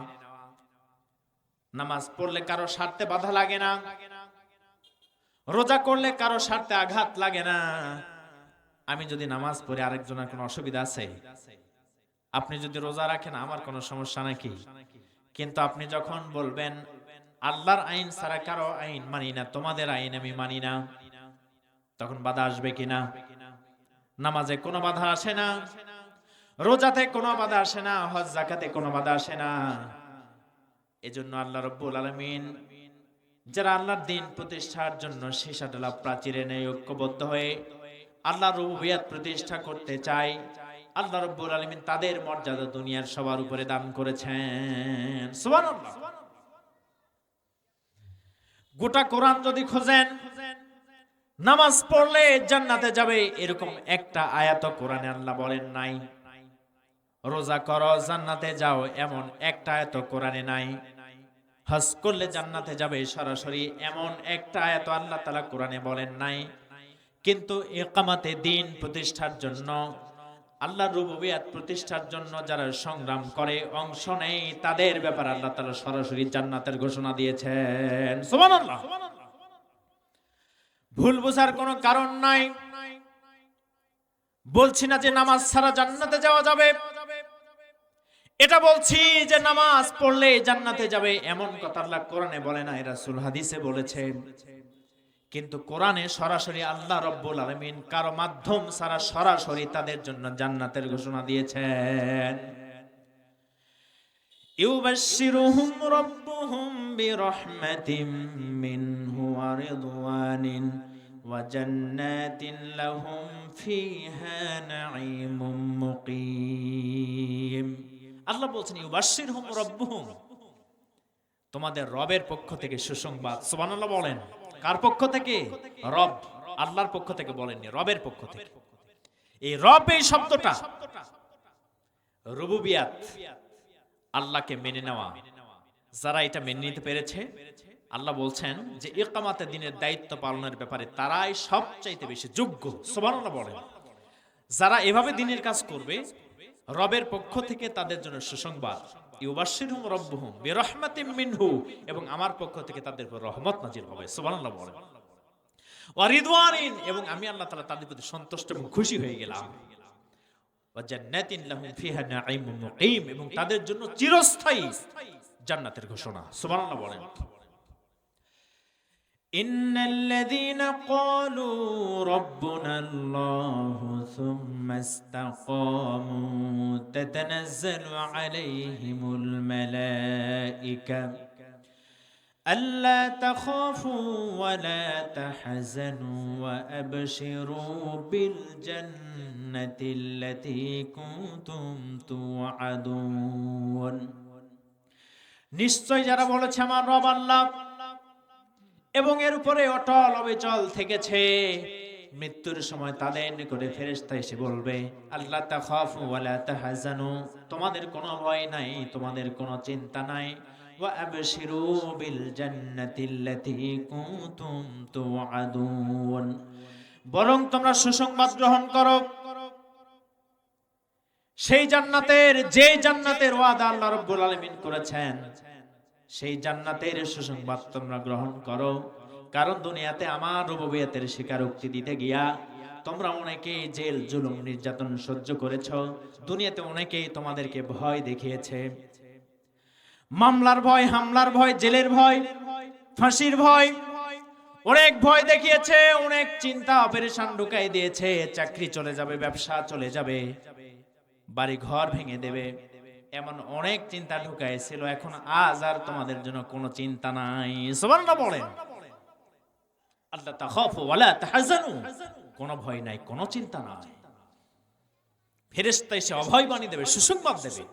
Speaker 1: নামাজ পড়লে কারো স্বার্থে বাধা লাগে না, রোজা করলে কারো স্বার্থে আঘাত লাগে না। আমি যদি নামাজ পড়ে আরেকজনের কোনো অসুবিধা আছে? আপনি যদি রোজা রাখেন আমার কোনো সমস্যা নাকি? কিন্তু আপনি যখন বলবেন আল্লাহর আইন ছাড়া কারো আইন মানি না, তোমাদের আইন আমি মানি না, তখন বাধা আসবে কিনা? নামাজে কোনো বাধা আসে না, রোজাতে কোনো বাধা আসে না, হজ যাকাতে কোনো বাধা আসে না। এজন্য আল্লাহ রাব্বুল আলামিন যারা আল্লাহর দ্বীন প্রতিষ্ঠার জন্য সীসাডালা প্রাচীরে নেই ঐক্যবদ্ধ হয়ে আল্লাহর রুবুবিয়ত প্রতিষ্ঠা করতে চায়, আল্লাহ রাব্বুল আলামিন তাদের মর্যাদা দুনিয়ার সবার উপরে দান করেছেন। সুবহানাল্লাহ। গোটা কোরআন যদি খোঁজেন, নামাজ পড়লে জান্নাতে যাবে এরকম একটা আয়াত কোরআনে আল্লাহ বলেন নাই। রোজা করো জান্নাতে যাও এমন একটা আয়াত কোরআনে নাই। হজ করলে জান্নাতে যাবে সরাসরি এমন একটা আয়াত আল্লাহ তাআলা কোরআনে বলেন নাই। কিন্তু ইকামাতে দ্বীন প্রতিষ্ঠার জন্য, আল্লাহর রুবুবিয়ত প্রতিষ্ঠার জন্য যারা সংগ্রাম করে, অংশ নেয়, তাদের ব্যাপারে আল্লাহ তাআলা সরাসরি জান্নাতের ঘোষণা দিয়েছেন। সুবহানাল্লাহ। ভুল বোঝার কোনো কারণ নাই। বলছি না যে নামাজ ছাড়া জান্নাতে যাওয়া যাবে, এটা বলছি যে নামাজ পড়লে জান্নাতে যাবে এমন কথা আল্লাহ কোরআনে বলে না, রাসূল হাদিসে বলেছেন। কিন্তু কোরআনে সরাসরি আল্লাহ রাব্বুল আলামিন কারো মাধ্যম ছাড়া সরাসরি তাদের জন্য জান্নাতের ঘোষণা দিয়েছেন। ইউবাশশিরুহুম রাব্বুহুম বিরহমাতিম মিনহু ওয়া রিদওয়ানিন ওয়া জান্নাতিন লাহুম ফিহা নাঈমুম মুকিম। আল্লাহ বলছেন ইউবাশশিরুহুম রাব্বুহুম, তোমাদের রবের পক্ষ থেকে সুসংবাদ। সুবহানাল্লাহ বলেন। কার পক্ষ থেকে? রব, আল্লাহর পক্ষ থেকে বলেননি, রবের পক্ষ থেকে। এই রব এই শব্দটা রুবুবিয়াত, আল্লাহকে মেনে নেওয়া। যারা এটা মেনে নিতে পেরেছে, আল্লাহ বলছেন যে ইকামাতে দ্বীনের দায়িত্ব পালনের ব্যাপারে তারাই সবচাইতে বেশি যোগ্য। সুবহানাল্লাহ বলেন। যারা এভাবে দ্বীনের কাজ করবে, রবের পক্ষ থেকে তাদের জন্য সুসংবাদ। ইউবাশশিরুহুম রাব্বুহুম বিরহমাতিম মিনহু, এবং আমার পক্ষ থেকে তাদের উপর রহমত নাজিল হবে। সুবহানাল্লাহ বলেন। ওয়া রিদওয়ানিন, এবং আমি আল্লাহ তাআলা তাদের প্রতি সন্তুষ্ট এবং খুশি হয়ে গেলাম। ওয়া জান্নাতিন লাহুম ফিহা নাঈমুম মুকিম, এবং তাদের জন্য চিরস্থায়ী জান্নাতের ঘোষণা। সুবহানাল্লাহ বলেন। ইন্নাল্লাযীনা ক্বালু রাব্বুনাল্লাহু সুম্মা ইসতাকামু তাতানাজ্জালু আলাইহিমুল মালায়েকা আল্লা তাখাফু ওয়া লা তাহজানু ওয়া আবশিরু বিল জান্নাতিল্লাতী কুনতুম তুআদুন। নিশ্চয় যারা বলেছে আমার রব আল্লাহ এবং এর উপরে অটল অবিচল থেকেছে, মৃত্যুর সময় তাদের নিকটে ফেরেশতা এসে বলবে আল্লাহ তাখাফু ওয়া লা তাহজানু, তোমাদের কোনো ভয় নাই, তোমাদের কোনো চিন্তা নাই। ওয়া আবশিরু বিল জান্নাতিল্লাতী কুনতুম তুআদুন, বরং তোমরা সুসংবাদ গ্রহণ করো সেই জান্নাতের, যে জান্নাতের ওয়াদা আল্লাহ রাব্বুল আলামিন করেছেন, সেই জান্নাতের সুসংবাদ তোমরা গ্রহণ করো। কারণ দুনিয়াতে আমার রুবুবিয়তের স্বীকারোক্তি দিতে গিয়া তোমরা অনেকেই জেল জুলুম নির্যাতন সহ্য করেছো। দুনিয়াতে অনেকেই তোমাদেরকে ভয় দেখিয়েছে, মামলার ভয়, হামলার ভয়, জেলের ভয়, ফাঁসির ভয়, অনেক ভয় দেখিয়েছে, অনেক চিন্তা অপারেশন ঢুকাই দিয়েছে। চাকরি চলে যাবে, ব্যবসা চলে যাবে, বাড়ি ঘর ভেঙে দেবে, এমন অনেক চিন্তা ঢুকাইছিল, এখন আজ আর তোমাদের জন্য কোনো চিন্তা নাই। সুবহানাল্লাহ বলেন। আল্লাহ তাখাফু ওয়ালা তাহজানু, কোনো ভয় নাই, কোনো চিন্তা নাই। ফেরেশতা এসে অভয় বাণী দেবে, সুসংবাদ দেবে।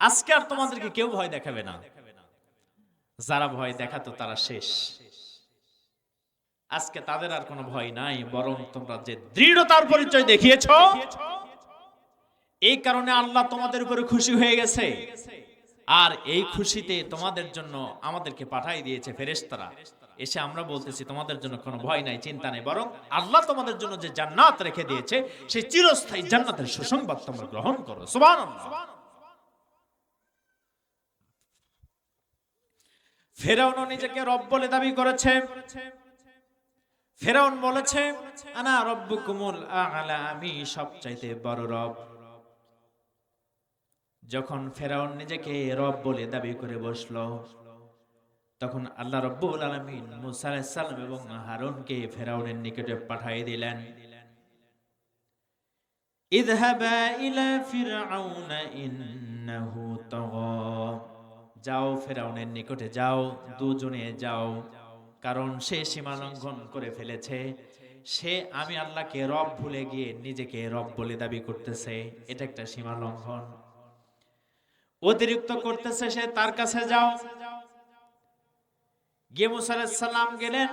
Speaker 1: আজকে আর তোমাদেরকে কেউ ভয় দেখাবে না। যারা ভয় দেখাতো তারা শেষ। আজকে তাদের আর কোনো ভয় নাই, বরং তোমরা যে দৃঢ়তার পরিচয় দেখিয়েছো, এই কারণে আল্লাহ তোমাদের উপরে খুশি হয়ে গেছে। আর এই খুশিতে তোমাদের জন্য আমাদেরকে পাঠাই দিয়েছে ফেরেশতারা। এসে আমরা বলতেছি তোমাদের জন্য কোনো ভয় নাই, চিন্তা নেই, বরং আল্লাহ তোমাদের জন্য যে জান্নাত রেখে দিয়েছে সেই চিরস্থায়ী জান্নাতের সুসংবাদ তোমরা গ্রহণ করো। সুবহানাল্লাহ। ফেরাউন নিজেকে রব বলে দাবি করেছে। ফেরাউন বলেছে আনা রব্বুকুমুল আ'লা, আমি সবচাইতে বড় রব। যখন ফেরাউন নিজেকে রব বলে দাবি করে বসলো, তখন আল্লাহ রাব্বুল আলামিন মুসা আলাইহিস সালাম এবং হারুনকে ফেরাউনের নিকটে পাঠিয়ে দিলেন। ইযহাবা ইলা ফিরআউনা ইন্নাহু তাগা, যাও ফেরাউনের নিকটে যাও, দুজনে যাও, কারণ সে সীমা লঙ্ঘন করে ফেলেছে। সে আমি আল্লাহকে রব ভুলে গিয়ে নিজেকে রব বলে দাবি করতেছে, এটা একটা সীমা লঙ্ঘন, অতিরিক্ত করতেছে সে, তার কাছে যাও। গিয়ে মুসা আলাইহিস সালাম গেলেন,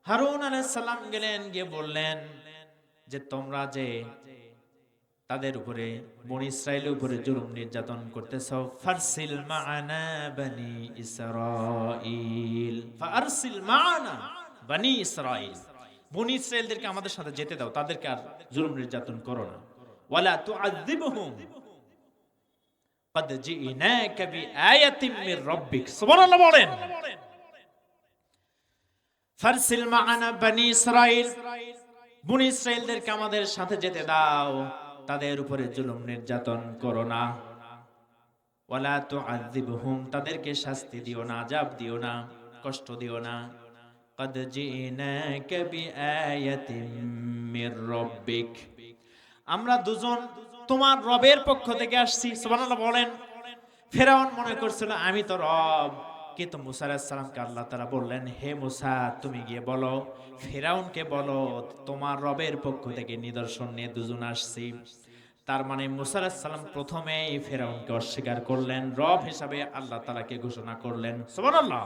Speaker 1: হারুন আলাইহিস সালাম গেলেন, গিয়ে বললেন যে তোমরা যে তাদের উপরে বনি ইসরাইলের উপরে জুলুম নির্যাতন করতেছো, ফারসিল মা'ানা বনি ইসরাইল, ফারসিল মা'ানা বনি ইসরাইল, বনি ইসরাইলদেরকে আমাদের সাথে যেতে দাও, তাদেরকে আর জুলুম নির্যাতন করো না। ওয়ালা তুআযিবহুম ক্বাদ জিনাকা বিআয়াতিন মির রাব্বিক। সুবহানাল্লাহ বলেন। ফারসিল মা'ানা বনি ইসরাইল, বনি ইসরাইলদেরকে আমাদের সাথে যেতে দাও, তাদের উপরে জুলুম নির্যাতন করো না। ওয়ালা তুআযিবহুম, তাদেরকে শাস্তি দিও না, আযাব দিও না, কষ্ট দিও না। ক্বাদ জিনাকা বিআয়াতিন মির রাব্বিক, আমরা দুজন তোমার রবের পক্ষ থেকে আসছি। সুবহানাল্লাহ বলেন। ফেরাউন মনে করছিল আমি তো রব, কিন্তু মুসা আলাইহিস সালামকে আল্লাহ তাআলা বললেন, হে মুসা তুমি গিয়ে বলো, ফেরাউনকে বলো তোমার রবের পক্ষ থেকে নিদর্শন নিয়ে দুজন আসছি। তার মানে মুসা আলাইহিস সালাম প্রথমেই ফেরাউনকে অস্বীকার করলেন, রব হিসাবে আল্লাহ তাআলাকে ঘোষণা করলেন। সুবহানাল্লাহ।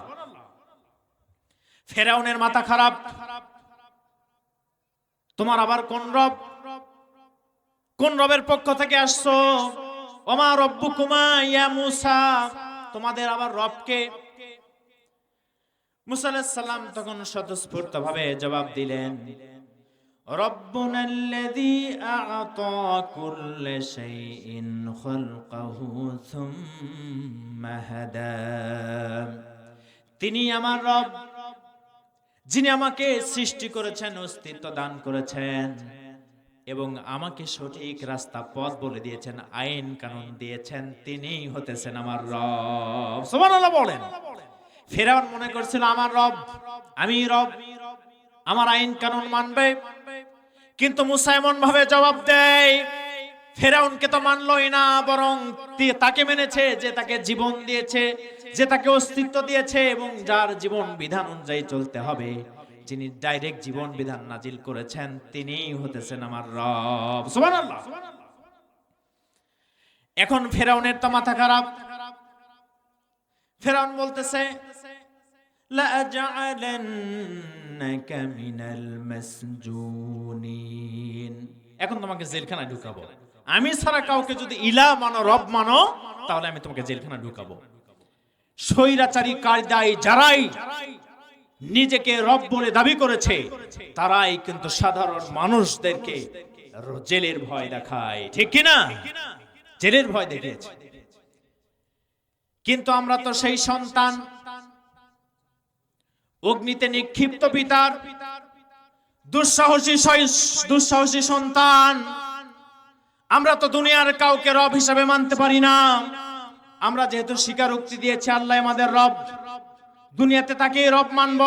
Speaker 1: ফেরাউনের মাথা খারাপ, তোমার আবার কোন রব, কোন রবের পক্ষ থেকে আসছো? ওমা রব্বুকুমা ইয়া মুসা, তোমাদের আবার রবকে? মুসা আলাইহিস সালাম তখন স্বতঃস্ফূর্তভাবে জবাব দিলেন, রব্বুনাল্লাযী আ'তা কুল্লা শাইইন খালকাহু সুম্মা হাদা, তিনি আমার রব, যিনি আমাকে সৃষ্টি করেছেন, অস্তিত্ব দান করেছেন এবং আমাকে সঠিক রাস্তা পথ বলে দিয়েছেন, আইন কানুন দিয়েছেন, তিনিই হতেছেন আমার রব। সুবহানাল্লাহ বলেন। ফেরাউন মনে করছিল আমার রব, আমি রব, আমার আইন কানুন মানবে, কিন্তু মুসা এমন ভাবে জবাব দেয়, ফেরাউনকে তো মানলই না, বরং তাকে মেনেছে যে তাকে জীবন দিয়েছে, যে তাকে অস্তিত্ব দিয়েছে এবং যার জীবন বিধান অনুযায়ী চলতে হবে, যিনি ডাইরেক্ট জীবন বিধান নাজিল করেছেন, তিনিই হতেছেন আমার রব। সুবহানাল্লাহ। এখন ফেরাউনের তো মাথা খারাপ। ফেরাউন বলতেছে লা আজআলান্নাকা মিনাল মাসজুনিন, এখন তোমাকে জেলখানায় ঢুকাবো। আমি ছাড়া কাউকে যদি ইলা মানো, রব মানো, তাহলে আমি তোমাকে জেলখানায় ঢুকাবো। স্বৈরাচারী কায়দায় যারাই নিজেকে রব বলে দাবি করেছে, তারাই কিন্তু সাধারণ মানুষদেরকে জেলের ভয় দেখায়, ঠিক কিনা? জেলের ভয় দেখিয়েছে। কিন্তু আমরা তো সেই সন্তান, অগ্নিতে নিক্ষিপ্ত পিতার দুঃসাহসী সন্তান। আমরা তো দুনিয়ার কাউকে রব হিসাবে মানতে পারি না। আমরা যেহেতু স্বীকারোক্তি দিয়েছি আল্লাহ আমাদের রব, দুনিয়াতে তাকে রব মানব।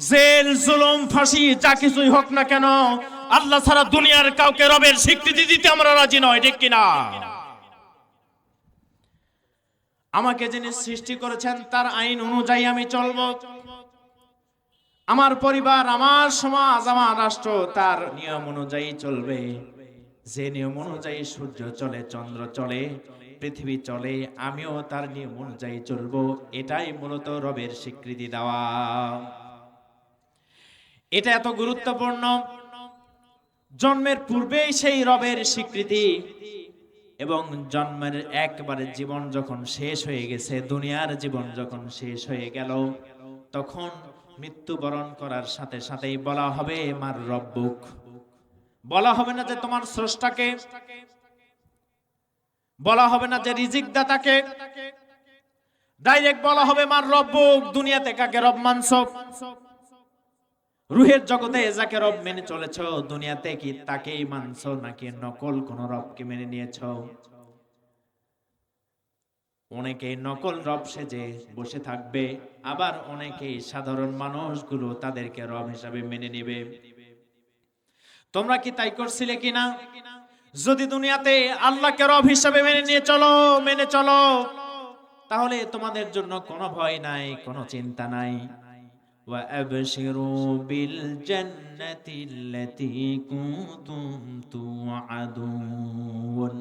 Speaker 1: জেল, জুলুম, ফাঁসি যা কিছুই হোক না কেন, আল্লাহ ছাড়া দুনিয়ার কাউকে রবের স্বীকৃতি দিতে আমরা রাজি নয়, ঠিক কিনা? আমাকে যিনি সৃষ্টি করেছেন তার আইন অনুযায়ী আমি চলবো। আমার পরিবার, আমার সমাজ, আমার রাষ্ট্র তার নিয়ম অনুযায়ী চলবে। যে নিয়ম অনুযায়ী সূর্য চলে, চন্দ্র চলে, পৃথিবী চলে, আমিও তার নিয়ম অনুযায়ী চলবো। এটাই মূলত রবের স্বীকৃতি দেওয়া। এটা এত গুরুত্বপূর্ণ। জন্মের পূর্বেই সেই রবের স্বীকৃতি, এবং জন্মের একবারে জীবন যখন শেষ হয়ে গেছে, দুনিয়ার জীবন যখন শেষ হয়ে গেল, তখন মৃত্যুবরণ করার সাথে সাথেই বলা হবে মার রব্বুক। বলা হবে না যে তোমার স্রষ্টাকে, বলা হবে না যে রিজিক দাতাকে, ডাইরেক্ট বলা হবে মার রব্বুক। দুনিয়াতে কাকে রব মানছো? রুহের জগতে যাকে রব মেনে চলেছ, দুনিয়াতে কি তাকেই মানছো নাকি নকল কোন রবকে মেনে নিয়েছো? অনেকেই নকল রব সেজে বসে থাকবে, আবার অনেকেই সাধারণ মানুষগুলো তাদেরকে রব হিসাবে মেনে নেবে। তোমরা কি তাই করছিলে কিনা? যদি দুনিয়াতে আল্লাহকে রব হিসাবে মেনে চলো, তাহলে তোমাদের জন্য কোনো ভয় নাই, কোনো চিন্তা নাই। ওয়া আবশিরু বিল জান্নাতিল্লাতী কুনতুম তুআদুন।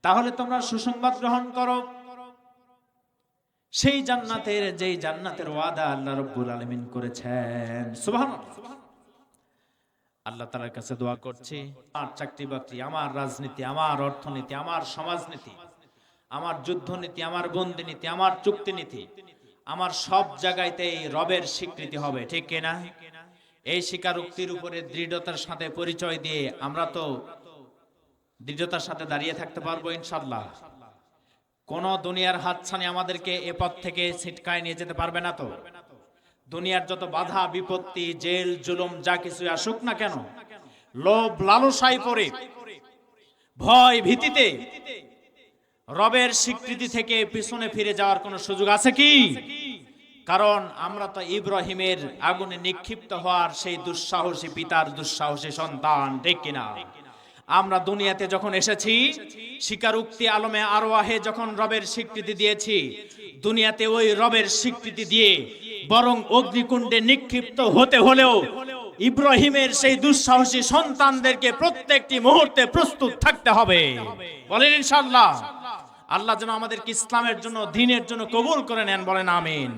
Speaker 1: তাহলে তোমরা সুসংবাদ গ্রহণ করো সেই জান্নাতের, যেই জান্নাতের ওয়াদা আল্লাহ রাব্বুল আলামিন করেছেন। সুবহানাল্লাহ। আল্লাহ তাআলার কাছে দোয়া করছি, আমার চাকরি বাকরি, আমার রাজনীতি, আমার অর্থনীতি, আমার সমাজনীতি, আমার যুদ্ধনীতি, আমার বন্দিনীতি, আমার চুক্তিনীতি, আমার সব জায়গাতেই রবের স্বীকৃতি হবে, ঠিক কিনা? এই স্বীকারোক্তির উপরে দৃঢ়তার সাথে পরিচয় দিয়ে আমরা তো দৃঢ়তার সাথে দাঁড়িয়ে থাকতে পারবো ইনশাআল্লাহ। কোন দুনিয়ার হাতছানি আমাদেরকে এ পথ থেকে ছিটকায় নিয়ে যেতে পারবে না তো? দুনিয়ার যত বাধা বিপত্তি, জেল জুলুম যা কিছু আসুক না কেন, লোভ লালসায় পড়ে, ভয় ভীতিতে রবের স্বীকৃতি থেকে পিছনে ফিরে যাওয়ার কোন সুযোগ আছে কি? কারণ আমরা তো ইব্রাহিমের আগুনে নিক্ষিপ্ত হওয়ার সেই দুঃসাহসী পিতার দুঃসাহসী সন্তান, ঠিক কিনা? আমরা দুনিয়াতে যখন এসেছি, স্বীকারোক্তি আলমে আরওয়াহে যখন রবের স্বীকৃতি দিয়েছি, দুনিয়াতে ওই রবের স্বীকৃতি দিয়ে বরং অগ্নিকুণ্ডে নিক্ষিপ্ত হতে হলেও ইব্রাহিমের সেই দুঃসাহসী সন্তানদেরকে প্রত্যেকটি মুহূর্তে প্রস্তুত থাকতে হবে। বলেন ইনশাআল্লাহ। আল্লাহ যেন আমাদেরকে ইসলামের জন্য, দ্বীনের জন্য কবুল করে নেন, বলেন আমিন।